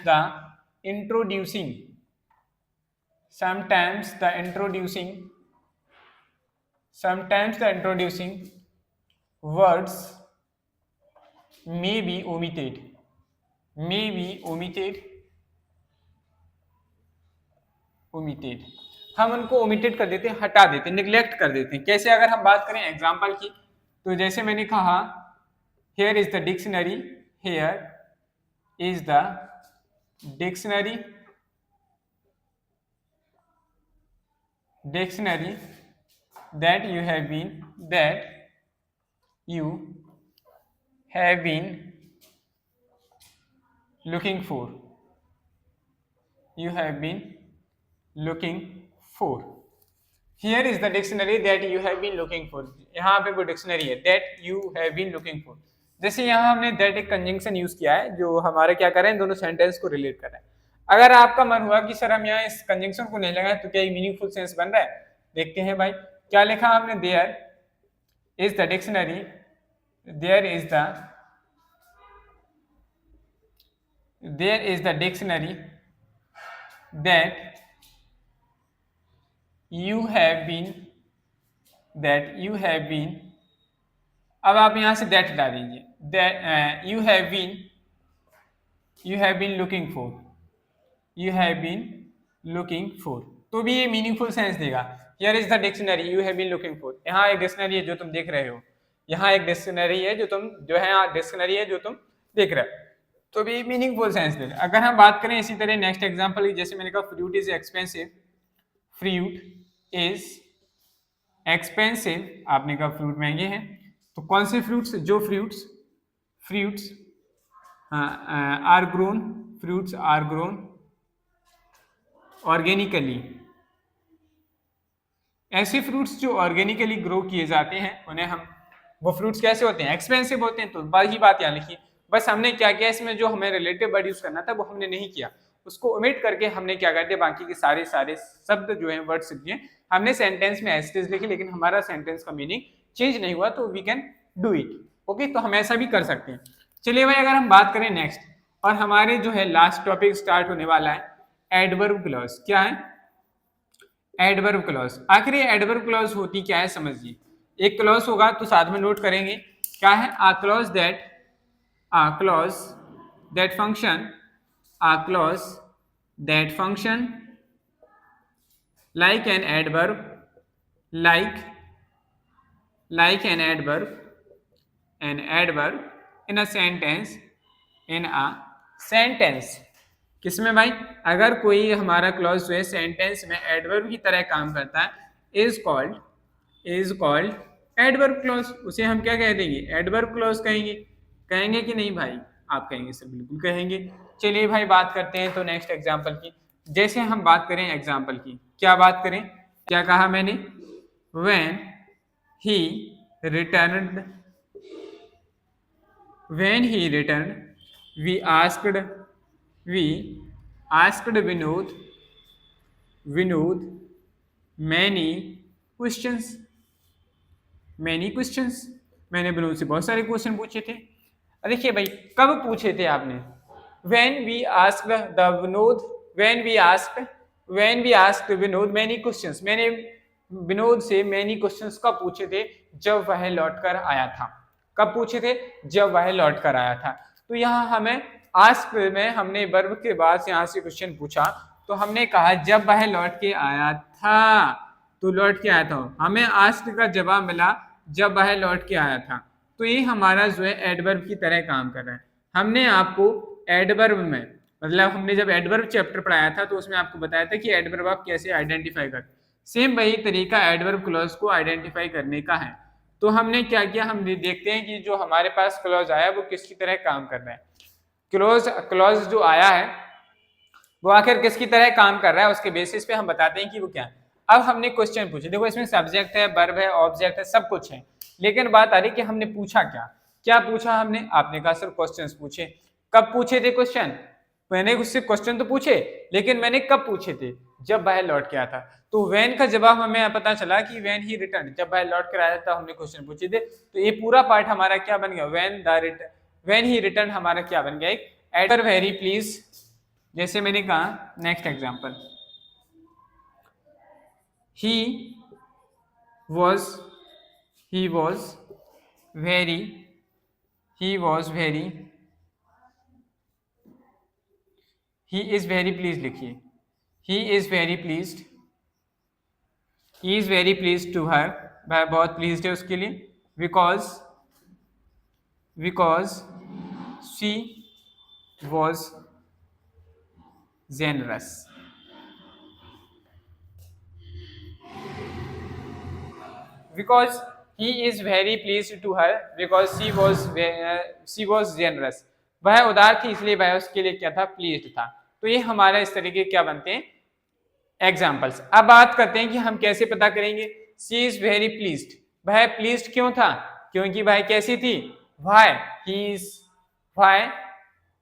the introducing words may be omitted, हम उनको omitted कर देते हैं, हटा देते हैं, neglect कर देते हैं। कैसे, अगर हम बात करें एग्जाम्पल की, तो जैसे मैंने कहा here is the dictionary, here is the dictionary that you have been looking for, here is the dictionary that you have been looking for। यहाँ पे वो डिक्शनरी है that you have been looking for। जैसे यहाँ हमने that एक conjunction use किया है जो हमारे क्या कर रहे हैं, दोनों सेंटेंस को रिलेट कर रहे हैं। अगर आपका मन हुआ कि सर हम यहाँ इस कंजंक्शन को नहीं लगाए तो क्या मीनिंगफुल सेंस बन रहा है, देखते हैं भाई क्या लिखा हमने, there is the dictionary that you have been, अब आप यहां से that हटा दीजिए, that you have been looking for, तो भी ये मीनिंगफुल सेंस देगा। Here is the dictionary you have been looking for, यहाँ एक डिक्शनरी है जो तुम देख रहे हो, यहाँ एक डिक्शनरी है जो तुम देख रहे हो, तो भी मीनिंगफुल सेंस देगा। अगर हम बात करें इसी तरह नेक्स्ट एग्जांपल की, जैसे मैंने कहा फ्रूट इज एक्सपेंसिव, आपने कहा फ्रूट महंगे हैं, तो कौन से फ्रूट्स, जो फ्रूट्स आर ग्रोन ऑर्गेनिकली, ऐसे फ्रूट्स जो ऑर्गेनिकली ग्रो किए जाते हैं उन्हें हम, वो फ्रूट्स कैसे होते हैं, एक्सपेंसिव होते हैं। तो वही बात यहाँ लिखी, बस हमने क्या किया, इसमें जो हमें रिलेटिव वर्ड यूज करना था वो हमने नहीं किया, उसको ओमिट करके हमने क्या कर दिया, बाकी के सारे शब्द जो है वर्ड्स दिए हमने सेंटेंस में एज लिखे, लेकिन हमारा सेंटेंस का मीनिंग चेंज नहीं हुआ, तो we can do it. Okay, तो हम ऐसा भी कर सकते हैं। चलिए भाई, अगर हम बात करें नेक्स्ट, और हमारे जो है लास्ट टॉपिक स्टार्ट होने वाला है एडवर्ब क्लॉज। क्या है एडवर्ब क्लॉज? आखिर ये एडवर्ब क्लॉज होती क्या है समझिए। एक क्लॉज होगा तो साथ में नोट करेंगे क्या है, a clause that function like an adverb in a sentence, किसमें भाई, अगर कोई हमारा क्लॉज जो है सेंटेंस में एडवर्ब की तरह काम करता है, इज कॉल्ड एडवर्ब क्लॉज, उसे हम क्या कह देंगे, एडवर्ब क्लॉज कहेंगे कि नहीं भाई, आप कहेंगे सर, बिल्कुल कहेंगे। चलिए भाई बात करते हैं तो नेक्स्ट एग्जांपल की। जैसे हम बात करें एग्जांपल की, क्या बात करें, क्या कहा मैंने, when he returned we asked Vinod many questions, मैंने विनोद से बहुत सारे क्वेश्चन पूछे थे। देखिए भाई, कब पूछे थे आपने, when we asked Vinod many questions, मैंने विनोद से many questions कब पूछे थे, जब वह लौट कर आया था। कब पूछे थे, जब वह लौट कर आया था। तो यहाँ हमें आस्क में हमने वर्ब के बाद से यहाँ से क्वेश्चन पूछा, तो तो हमने कहा जब वह लौट के आया था, तो लौट के आया था, हमें आस्क का जवाब मिला जब वह लौट के आया था। तो ये हमारा जो है एडवर्ब की तरह काम कर रहा है। हमने आपको एडवर्ब में, मतलब हमने जब एडवर्ब चैप्टर पढ़ाया था तो उसमें आपको बताया था कि एडवर्ब आप कैसे आइडेंटिफाई कर, सेम वही तरीका एडवर्ब क्लॉज को आइडेंटिफाई करने का है। तो हमने क्या किया, हम देखते हैं कि जो हमारे पास क्लॉज आया वो किसकी तरह काम कर रहा है। क्लॉज जो आया है वो आखिर किसकी तरह काम कर रहा है, उसके बेसिस पे हम बताते हैं कि वो क्या है। अब हमने क्वेश्चन पूछे, देखो इसमें सब्जेक्ट है, वर्ब है, ऑब्जेक्ट है, सब कुछ है, लेकिन बात आ रही कि हमने पूछा क्या, क्या पूछा हमने, आपने कहा सर क्वेश्चंस पूछे। कब पूछे थे क्वेश्चन, मैंने उससे क्वेश्चन तो पूछे, लेकिन मैंने कब पूछे थे, जब वह लौट के आया था। तो व्हेन का जवाब हमें पता चला कि व्हेन ही रिटर्न, जब वह लौट कर आया था हमने क्वेश्चन पूछे थे। तो ये पूरा पार्ट हमारा क्या बन गया, व्हेन ही रिटर्न हमारा क्या बन गया, एक एडवर्ब वेरी प्लीज। जैसे मैंने कहा next example, he was he was very he was very he is very pleased, लिखिए he is very pleased, he is very pleased to her, वह बहुत pleased है उसके लिए, because she was generous, because he is very pleased to her because she was generous, वह उदार थी इसलिए वह उसके लिए क्या था, प्लीज्ड था। तो ये हमारा इस तरीके क्या बनते हैं एग्जाम्पल्स। अब बात करते हैं कि हम कैसे पता करेंगे शी इज वेरी प्लीज्ड, वह प्लीज्ड क्यों था, क्योंकि वह कैसी थी, why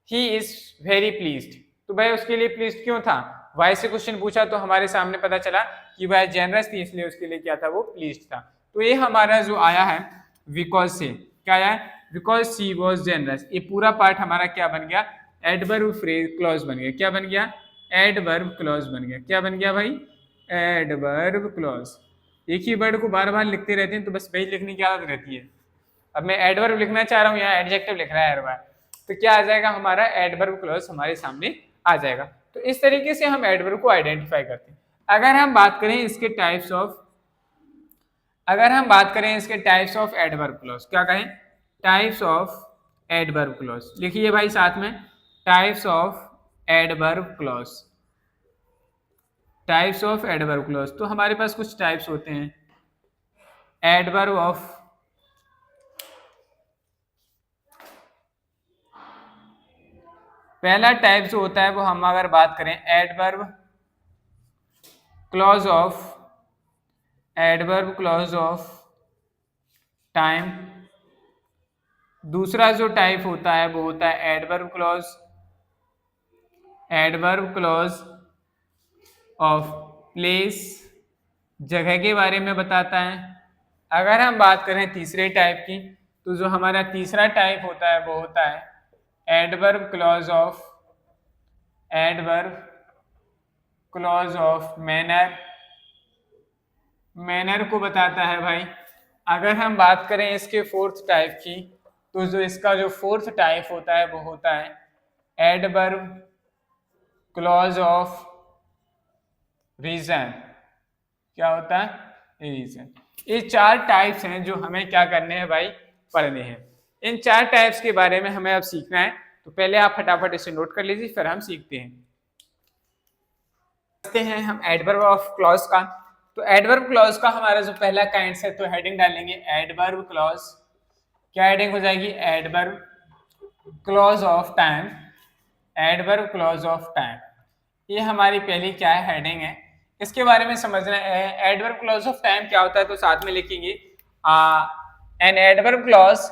he is very pleased, तो वह उसके लिए प्लीज्ड क्यों था, वाई से क्वेश्चन पूछा तो हमारे सामने पता चला कि वह जेनरस थी इसलिए उसके लिए क्या था, वो प्लीज्ड था। तो ये हमारा जो आया है बिकॉज से, क्या आया है, बिकॉज शी वॉज जेनरस, ये पूरा पार्ट हमारा क्या बन गया, एडवर्ब फ्रेज क्लॉज बन गया, क्या बन गया, एडवर्ब क्लॉज बन गया, क्या बन गया भाई, एडवर्ब क्लॉज। एक ही वर्ड को बार बार लिखते रहते हैं तो बस वही लिखने की आदत रहती है। अब मैं एडवर्ब लिखना चाह रहा हूँ, यहाँ एडजेक्टिव लिख रहा है हर बार, तो क्या आ जाएगा हमारा एडवर्ब क्लॉज हमारे सामने आ जाएगा। तो इस तरीके से हम एडवर्ब को आइडेंटिफाई करते हैं। अगर हम बात करें इसके टाइप्स ऑफ एडवर्ब क्लॉज, क्या कहें, टाइप्स ऑफ एडवर्ब क्लॉज, लिखिए भाई साथ में, types of adverb clause, types of adverb clause. तो हमारे पास कुछ टाइप्स होते हैं एडवर्ब ऑफ, पहला टाइप जो होता है वो हम अगर बात करें एडवर्ब क्लॉज ऑफ टाइम। दूसरा जो टाइप होता है वो होता है एडवर्ब क्लॉज ऑफ प्लेस, जगह के बारे में बताता है। अगर हम बात करें तीसरे टाइप की, तो जो हमारा तीसरा टाइप होता है वो होता है एडवर्ब क्लॉज ऑफ मैनर को बताता है भाई। अगर हम बात करें इसके फोर्थ टाइप की, तो जो इसका जो फोर्थ टाइप होता है वो होता है एडवर्ब क्लॉज ऑफ रीजन, क्या होता है, रीजन। ये चार टाइप्स हैं जो हमें क्या करने हैं भाई, पढ़ने हैं। इन चार टाइप्स के बारे में हमें अब सीखना है, तो पहले आप फटाफट इसे नोट कर लीजिए, फिर हम सीखते हैं हम एडवर्ब ऑफ क्लॉज का। तो एडवर्ब क्लॉज का हमारा जो पहला काइंड है, तो हेडिंग डालेंगे एडवर्ब क्लॉज, क्या हेडिंग हो जाएगी, adverb clause of time, adverb clause of time. ये हमारी पहली क्या है, हेडिंग है। इसके बारे में समझना है एडवर्ब क्लॉज ऑफ टाइम क्या होता है, तो साथ में लिखेंगे N adverb clause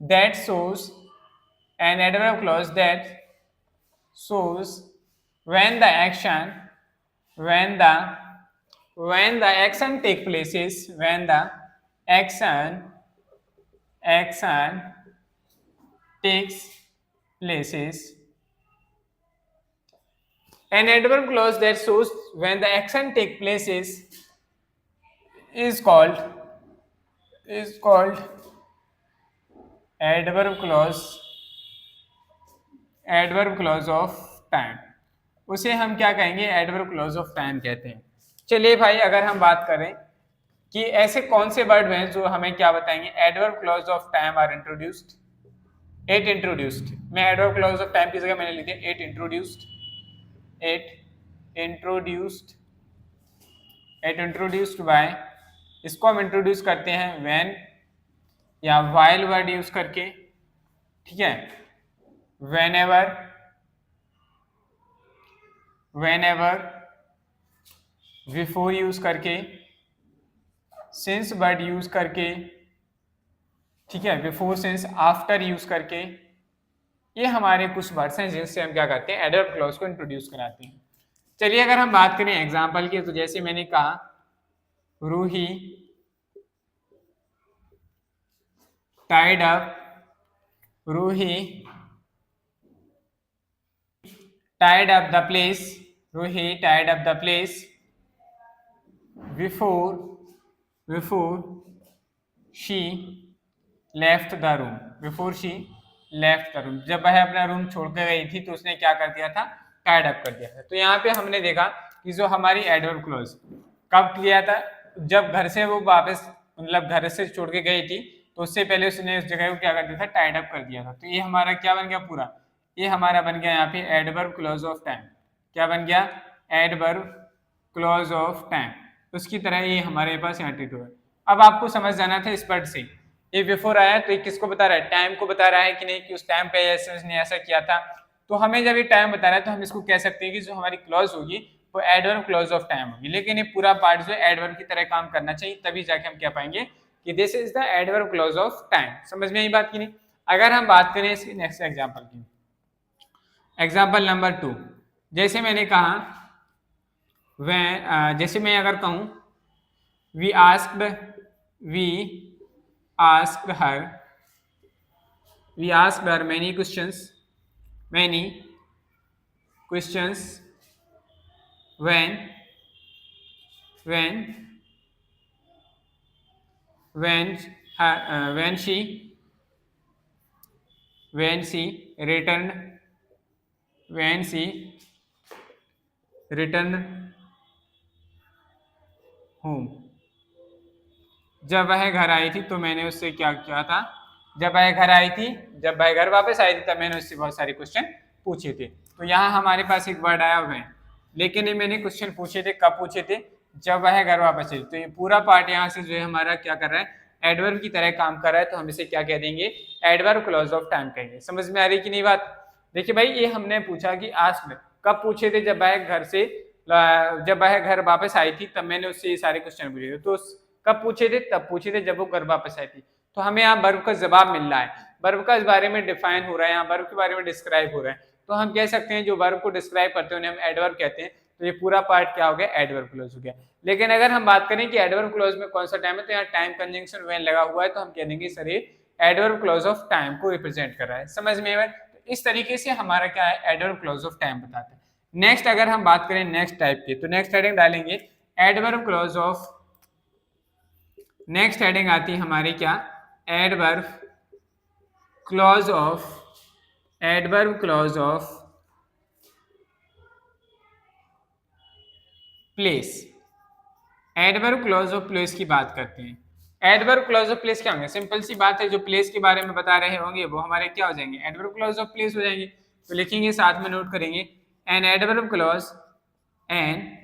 that shows when the action take places, when the action takes places, an adverb clause that shows when the action take places is called adverb clause of time, उसे हम क्या कहेंगे, adverb clause of time कहते हैं। चलिए भाई, अगर हम बात करें कि ऐसे कौन से वर्ड हैं जो हमें क्या बताएंगे, adverb clause of time are introduced, at introduced. मैं एडवर्ब क्लॉज ऑफ टाइम की जगह मैंने लिख दिया at introduced, at introduced, at introduced by, इसको हम इंट्रोड्यूस करते हैं व्हेन या वाइल वर्ड यूज करके, ठीक है, whenever, whenever, बिफोर यूज करके, सिंस वर्ड यूज करके, ठीक है, बिफोर सिंस, आफ्टर यूज करके, ये हमारे कुछ वर्ड्स हैं जिनसे हम क्या करते हैं, एडवर्ब क्लॉज को इंट्रोड्यूस कराते हैं। चलिए अगर हम बात करें एग्जाम्पल की, तो जैसे मैंने कहा Ruhi tied up, Ruhi tied up the place, Ruhi tied up the place before she left the room, before she left the room, जब वह अपना रूम छोड़ कर गई थी तो उसने क्या कर दिया था, टाइड अप कर दिया था। तो यहाँ पे हमने देखा कि जो हमारी एडवर्ब क्लॉज कब किया था, जब घर से वो वापस, मतलब घर से छोड़ के गई थी तो उससे पहले उसने उस जगह को क्या कर दिया था, टाइड अप कर दिया था। तो ये हमारा क्या बन गया पूरा, ये हमारा बन गया यहाँ पे एडवर्ब क्लॉज ऑफ टाइम। क्या बन गया, एडवर्ब क्लॉज ऑफ टाइम। उसकी तरह ये हमारे पास यहाँ टिटो है। अब आपको समझ जाना था इस वर्ड से, ये बिफोर आया तो ये किसको बता रहा है, टाइम को बता रहा है कि नहीं, कि उस टाइम पे ऐसे उसने ऐसा किया था। तो हमें जब ये टाइम बता रहा है तो हम इसको कह सकते हैं कि जो हमारी क्लॉज होगी वो एडवर्ब क्लॉज ऑफ टाइम होगी। लेकिन ये पूरा पार्ट जो है एडवर्ब की तरह काम करना चाहिए, तभी जाके हम क्या पाएंगे कि this is the adverb clause of time. समझ में आई बात की नहीं। अगर हम बात करें इसकी नेक्स्ट एग्जाम्पल की, एग्जाम्पल नंबर 2, जैसे मैंने कहा जैसे मैं अगर कहूं we asked her, we asked her many questions when when when her, when she returned home, जब वह घर आई थी तो मैंने उससे क्या किया था, जब वह घर आई थी, जब वह घर वापस आई थी तब मैंने उससे बहुत सारे क्वेश्चन पूछे थे। तो यहाँ हमारे पास एक वर्ड आया वह, लेकिन ये मैंने क्वेश्चन पूछे थे, कब पूछे थे, जब वह घर वापस आई। तो ये पूरा पार्ट यहाँ से जो है हमारा क्या कर रहा है, एडवर्ब की तरह काम कर रहा है। तो हम इसे क्या कह देंगे, एडवर्ब क्लॉज ऑफ टाइम कहेंगे। समझ में आ रही कि नहीं बात। देखिए भाई, ये हमने पूछा कि आस्क्ड कब पूछे थे, जब वह घर वापस आई थी तब मैंने उससे ये सारे क्वेश्चन पूछे थे। तो कब पूछे थे, तब पूछे थे जब वो घर वापस आई थी। तो हमें यहाँ वर्ब का जवाब मिल रहा है, वर्ब का इस बारे में डिफाइन हो रहा है, यहाँ वर्ब के बारे में डिस्क्राइब हो रहा है। तो हम कह सकते हैं जो वर्ब को डिस्क्राइब करते हैं उन्हें हम एडवर्ब कहते हैं। तो ये पूरा पार्ट क्या हो गया, एडवर्ब क्लॉज हो गया। लेकिन अगर हम बात करें कि एडवर्ब क्लॉज में कौन सा टाइम है, तो यहाँ टाइम कंजंक्शन व्हेन लगा हुआ है, तो हम कह देंगे सर ये एडवर्ब क्लॉज ऑफ टाइम को रिप्रेजेंट कर रहा है। समझ में आया। तो इस तरीके से हमारा क्या है, एडवर्ब क्लॉज ऑफ टाइम बताता है। नेक्स्ट अगर हम बात करें नेक्स्ट टाइप की, तो नेक्स्ट हेडिंग डालेंगे adverb clause of, next heading आती है हमारी क्या, adverb clause of, adverb clause of place. Adverb clause of place की बात करते हैं। एडवर्ब क्लॉज ऑफ प्लेस क्या होंगे, सिंपल सी बात है, जो प्लेस के बारे में बता रहे होंगे वो हमारे क्या हो जाएंगे, एडवर्ब क्लॉज ऑफ प्लेस हो जाएंगे। तो लिखेंगे, साथ में नोट करेंगे, N adverb clause, N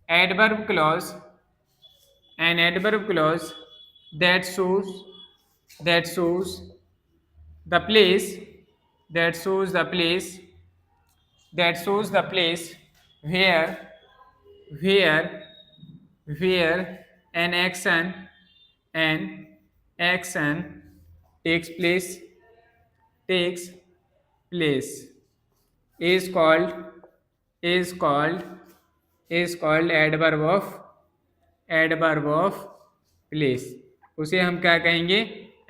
adverb clause, N adverb clause that shows the place, that shows the place, that shows the place where where where an action takes place is called is called is called adverb of place। उसे हम क्या कहेंगे,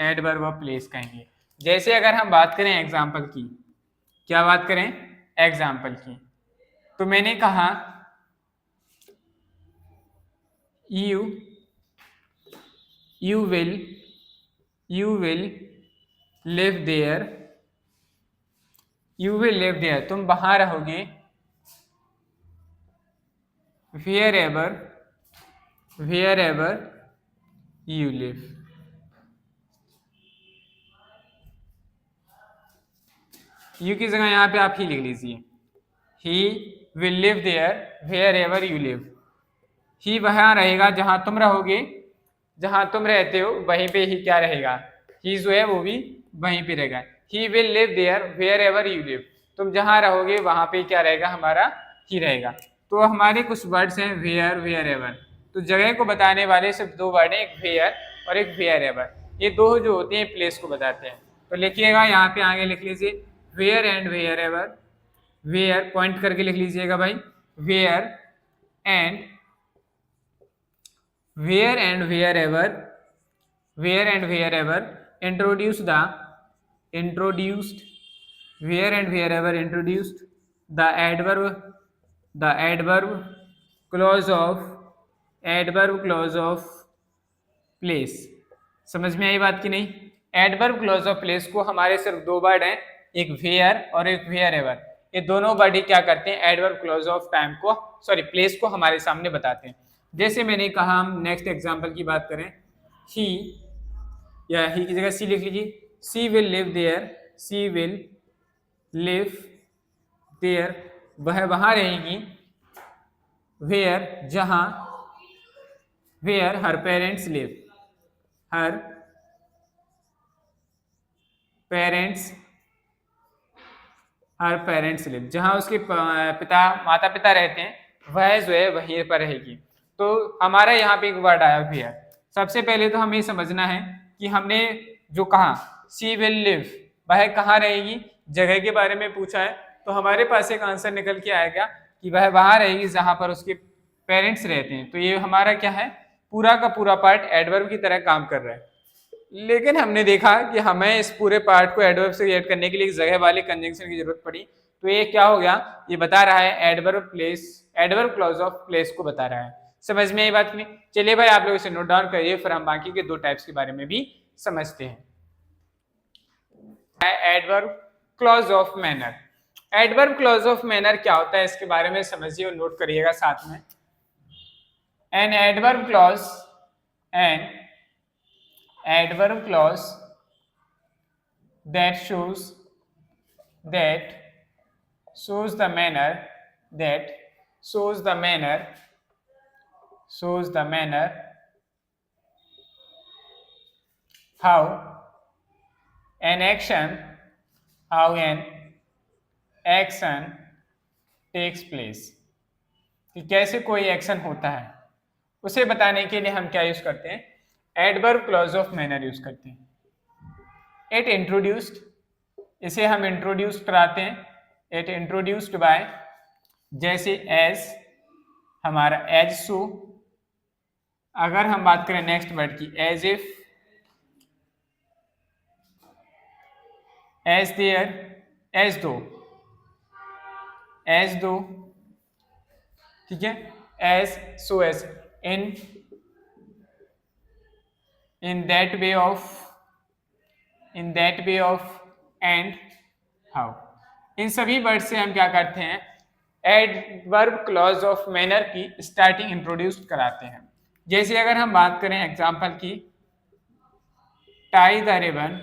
adverb of place कहेंगे। जैसे अगर हम बात करें एग्जाम्पल की, क्या बात करें, एग्जाम्पल की, तो मैंने कहा you will live there, you will live there, तुम वहां रहोगे, wherever you live. You की जगह यहाँ पे आप ही लिख लीजिए, he will live there wherever you live. He वहां रहेगा जहां तुम रहोगे, जहां तुम रहते हो वहीं पे ही क्या रहेगा, ही जो है वो भी वहीं पे रहेगा। He will live there wherever you live, तुम जहां रहोगे वहां पे क्या रहेगा, हमारा ही रहेगा। तो हमारे कुछ वर्ड्स हैं वेयर, वेयर एवर। तो जगह को बताने वाले सिर्फ दो वर्ड हैं, एक वेयर और एक वेयर एवर। ये दो जो होते हैं प्लेस को बताते हैं। तो लिखिएगा यहाँ पे आगे लिख लीजिए where and wherever. Where point करके लिख लीजिएगा भाई, where and wherever introduced where and wherever introduced the adverb clause of place। समझ में आई बात की नहीं? एडवर्ब क्लॉज ऑफ प्लेस को हमारे सिर्फ दो वर्ड हैं, एक वेयर और एक वेयर एवर। ये दोनों वर्ड ही क्या करते हैं, एडवर्ब क्लॉज ऑफ टाइम को, सॉरी प्लेस को हमारे सामने बताते हैं। जैसे मैंने कहा, हम नेक्स्ट एग्जांपल की बात करें, ही या ही की जगह सी लिख लीजिए, she will live there, she will live there, वह वहां रहेगी, वेयर जहां, where her parents live, her parents live, जहां उसके माता पिता रहते हैं वह जो है वहीं पर रहेगी। तो हमारा यहाँ पे एक वर्ड आया वेयर। सबसे पहले तो हमें समझना है कि हमने जो कहा सी विल लिव, वह कहाँ रहेगी, जगह के बारे में पूछा है, तो हमारे पास एक आंसर निकल के आएगा कि वह वहां रहेगी जहां पर उसके पेरेंट्स रहते हैं। तो ये हमारा क्या है, पूरा का पूरा पार्ट एडवर्ब की तरह काम कर रहा है। लेकिन हमने देखा कि हमें इस पूरे पार्ट को एडवर्ब से ऐड करने के लिए जगह वाले कंजंक्शन की जरूरत पड़ी। तो ये क्या हो गया, ये बता रहा है एडवर्ब क्लॉज ऑफ प्लेस को बता रहा है। समझ में ये बात नहीं? चलिए भाई आप लोग इसे नोट डाउन करिए, फिर हम बाकी के दो टाइप्स के बारे में भी समझते हैं। Adverb clause of manner. Adverb clause of manner क्या होता है इसके बारे में समझिए और नोट करिएगा साथ में। An adverb clause that shows the manner how an action takes place, कि कैसे कोई एक्शन होता है, उसे बताने के लिए हम क्या यूज करते हैं, adverb clause of manner use करते हैं। इट इंट्रोड्यूस्ड, इसे हम इंट्रोड्यूस कराते हैं, इट इंट्रोड्यूस्ड बाय, जैसे एज हमारा एज सो। अगर हम बात करें नेक्स्ट वर्ड की, as if, as there, as though, ठीक है, as so as, in that way of and how। इन सभी वर्ड से हम क्या करते हैं, एडवर्ब क्लॉज ऑफ मैनर की स्टार्टिंग इंट्रोड्यूस कराते हैं। जैसे अगर हम बात करें एग्जांपल की, टाई द रिबन,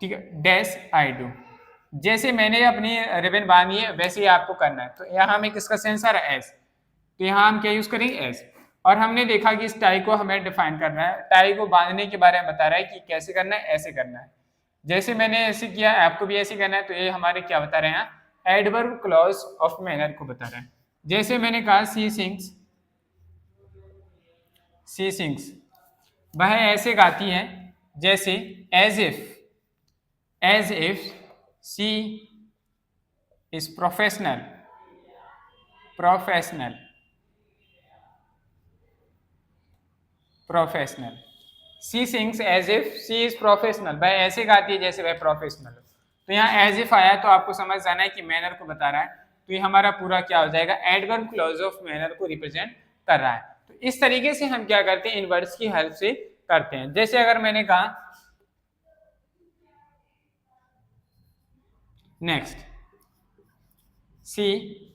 ठीक है, डैश आई डू, जैसे मैंने अपनी रिबन बांधी है वैसे ही आपको करना है। तो यहाँ हमें किसका सेंस आ रहा है, एज, तो यहाँ हम क्या यूज करेंगे, एज। और हमने देखा कि इस टाई को हमें डिफाइन करना है, टाई को बांधने के बारे में बता रहा है कि कैसे करना है, ऐसे करना है। जैसे मैंने ऐसे किया, आपको भी ऐसे करना है। तो ये हमारे क्या बता रहे हैं, एडवर्ब क्लॉज ऑफ मैनर को बता रहे हैं। जैसे मैंने कहा सी सिंग्स, वह ऐसे गाती है, जैसे as if she is professional, she sings as if she is professional, वह ऐसे गाती है जैसे वह प्रोफेशनल हो। तो यहाँ एज इफ आया तो आपको समझ जाना है कि मैनर को बता रहा है। तो ये हमारा पूरा क्या हो जाएगा, एडवर्ब क्लॉज ऑफ मैनर को रिप्रेजेंट कर रहा है। तो इस तरीके से हम क्या करते हैं, इन वर्ड्स की हेल्प से करते हैं। जैसे अगर मैंने कहा next, she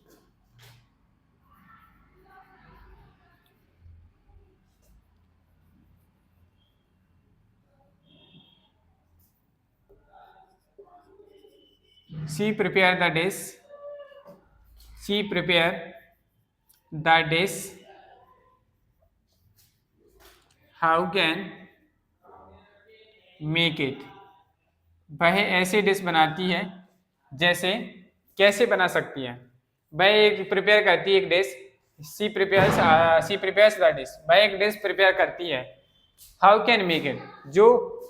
prepare the dish, she prepare the dish, how can make it, वह ऐसे डिश बनाती है जैसे, कैसे बना सकती है, वह एक प्रिपेयर करती है एक dish, she prepares the dish, वह एक डिश प्रिपेयर करती है, हाउ कैन मेक इट, जो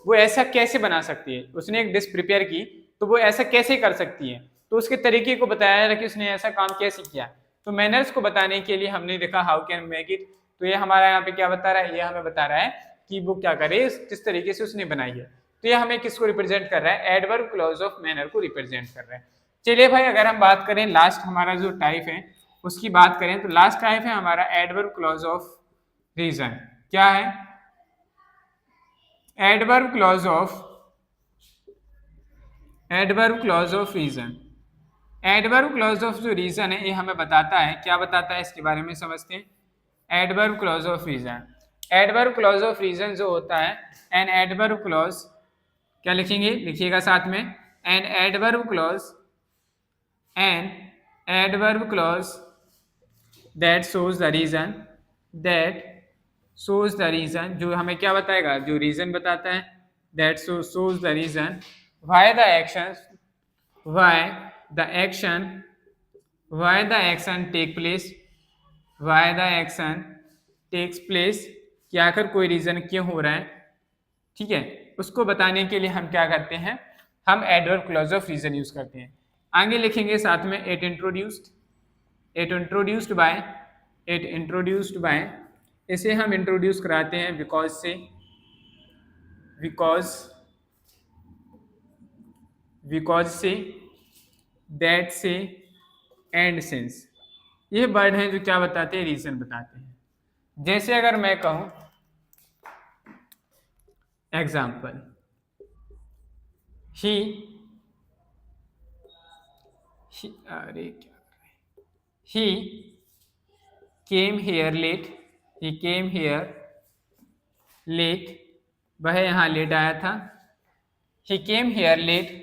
वो ऐसा कैसे बना सकती है, उसने एक डिश प्रिपेयर की तो वो ऐसा कैसे कर सकती है, तो उसके तरीके को बताया जा रहा है कि उसने ऐसा काम कैसे किया। तो मैनर्स को बताने के लिए हमने देखा हाउ कैन मेक इट, तो ये हमारा यहाँ पे क्या बता रहा है, ये हमें बता रहा है कि वो क्या करे, किस तरीके से उसने बनाई है। तो ये हमें किसको रिप्रेजेंट कर रहा है, एडवर्ब क्लॉज ऑफ मैनर को रिप्रेजेंट कर रहा है। चलिए भाई, अगर हम बात करें लास्ट हमारा जो टाइप है उसकी बात करें, तो लास्ट टाइप है हमारा एडवर्ब क्लॉज ऑफ रीजन। क्या है, adverb clause of reason. Adverb clause of जो रीजन है ये हमें बताता है, क्या बताता है इसके बारे में समझते हैं। Adverb clause of reason, adverb clause of reason जो होता है, एन एडवर्ब क्लॉज, क्या लिखेंगे, लिखिएगा साथ में, an adverb clause that shows the reason, जो हमें क्या बताएगा, जो रीजन बताता है, that shows the reason why the action takes place, कि आखिर कोई रीजन क्यों हो रहा है, ठीक है, उसको बताने के लिए हम क्या करते हैं, हम adverb clause of reason use करते हैं। आगे लिखेंगे साथ में इट इंट्रोड्यूस्ड बाय, इसे हम इंट्रोड्यूस कराते हैं बिकॉज से, दैट से, एंड सिंस, ये वर्ड हैं जो क्या बताते हैं, रीजन बताते हैं। जैसे अगर मैं कहूं example, he came here late, वह यहाँ लेट आया था। He came here late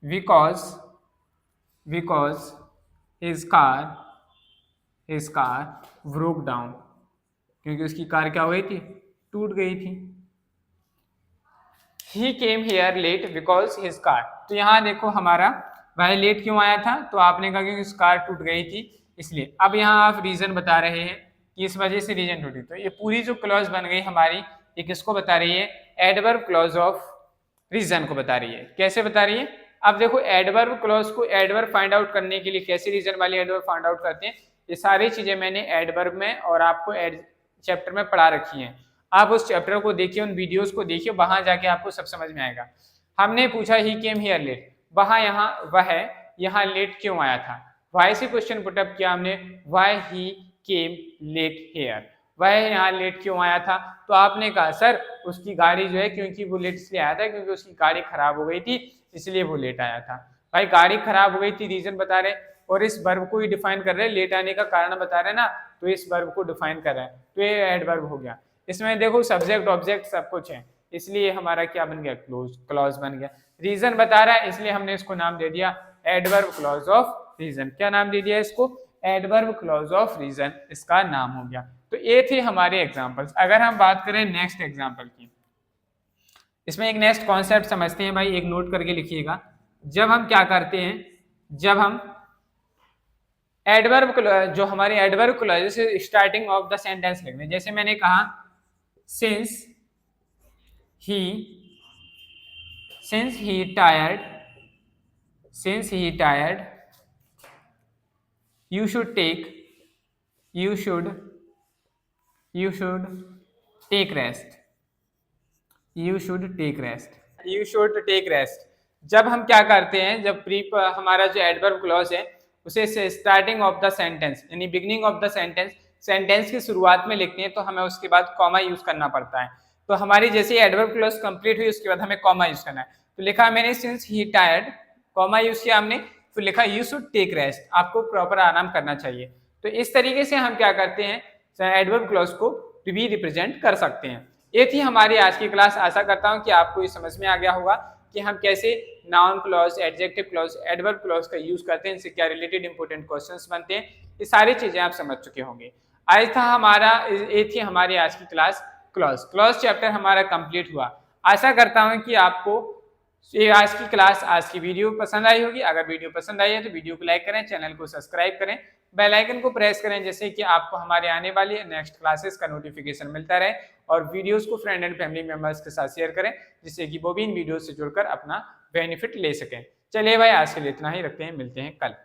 because his car broke down, क्योंकि उसकी कार क्या हो गई थी, टूट गई थी। He came here late because his car, तो यहाँ देखो हमारा वह लेट क्यों आया था, तो आपने कहा कि उसकी कार टूट गई थी इसलिए। अब यहाँ आप रीजन बता रहे हैं कि इस वजह से रीजन टूटी, तो ये पूरी जो क्लॉज बन गई हमारी, ये किसको बता रही है, एडवर्ब क्लॉज ऑफ रीजन को बता रही है। कैसे बता रही है, अब देखो एडवर्ब क्लॉज को एडवर्ब फाइंड आउट करने के लिए कैसे रीजन वाली एडवर्ब फाइंड आउट करते हैं, ये सारी चीजें मैंने एडवर्ब में और आपको चैप्टर में पढ़ा रखी हैं। आप उस चैप्टर को देखिए, उन वीडियोस को देखिए, वहां जाके आपको सब समझ में आएगा। हमने पूछा ही केम हियर लेट, वह यहाँ लेट क्यों आया था, वाई से क्वेश्चन पुटअप किया हमने, why he came late here, वह यहाँ लेट क्यों आया था, तो आपने कहा सर उसकी गाड़ी जो है, क्योंकि वो लेट इसलिए आया था क्योंकि उसकी गाड़ी खराब हो गई थी इसलिए वो लेट आया था। भाई गाड़ी खराब हो गई थी, रीजन बता रहे, और इस वर्ब को ही डिफाइन कर रहे हैं, लेट आने का कारण बता रहे हैं ना, तो इस वर्ब को डिफाइन कर रहे हैं, तो ये एडवर्ब हो गया। इसमें देखो सब्जेक्ट ऑब्जेक्ट सब कुछ है, इसलिए हमारा क्या बन गया, क्लॉज बन गया। रीजन बता रहा है इसलिए हमने इसको नाम दे दिया एडवर्ब क्लॉज ऑफ रीजन। क्या नाम दे दिया इसको, एडवर्ब क्लॉज ऑफ रीजन इसका नाम हो गया। तो ये थे हमारे एग्जांपल्स। अगर हम बात करें नेक्स्ट एग्जांपल की, इसमें एक नेक्स्ट कॉन्सेप्ट समझते हैं भाई, एक नोट करके लिखिएगा। जब हम क्या करते हैं, जब हम एडवर्ब जो हमारे एडवर्ब क्लॉज से स्टार्टिंग ऑफ द सेंटेंस लिखते हैं, जैसे मैंने कहा since he tired you should take rest। जब हम क्या करते हैं, जब हमारा जो एडवर्ब क्लॉज है उसे स्टार्टिंग ऑफ द सेंटेंस यानी beginning of the sentence sentence की शुरुआत में लिखते हैं तो हमें उसके बाद कॉमा यूज करना पड़ता है। तो हमारी जैसे एडवर्ब क्लॉज कंप्लीट हुई उसके बाद हमें कॉमा यूज करना है। तो लिखा मैंने since he tired, comma use किया हमने, फिर लिखा यू शुड टेक रेस्ट, आपको प्रॉपर आराम करना चाहिए। तो इस तरीके से हम क्या करते हैं एडवर्ब क्लॉज को भी रिप्रेजेंट कर सकते हैं। ये थी हमारी आज की क्लास। आशा करता हूं कि आपको ये समझ में आ गया होगा कि हम कैसे noun clause, adjective clause, adverb clause का यूज करते हैं, इनसे क्या रिलेटेड इंपॉर्टेंट क्वेश्चंस बनते हैं, ये सारी चीजें आप समझ चुके होंगे। आज था हमारा, ये थी हमारी आज की क्लास क्लॉज चैप्टर हमारा कंप्लीट हुआ। आशा करता हूं कि आपको ये आज की क्लास, आज की वीडियो पसंद आई होगी। अगर वीडियो पसंद आई है तो वीडियो को लाइक करें, चैनल को सब्सक्राइब करें, बेल आइकन को प्रेस करें, जिससे कि आपको हमारे आने वाली नेक्स्ट क्लासेस का नोटिफिकेशन मिलता रहे। और वीडियोस को फ्रेंड एंड फैमिली मेंबर्स के साथ शेयर करें, जिससे कि वो भी इन वीडियो से जुड़कर अपना बेनिफिट ले सकें। चलिए भाई, आज के लिए इतना ही रखते हैं, मिलते हैं कल।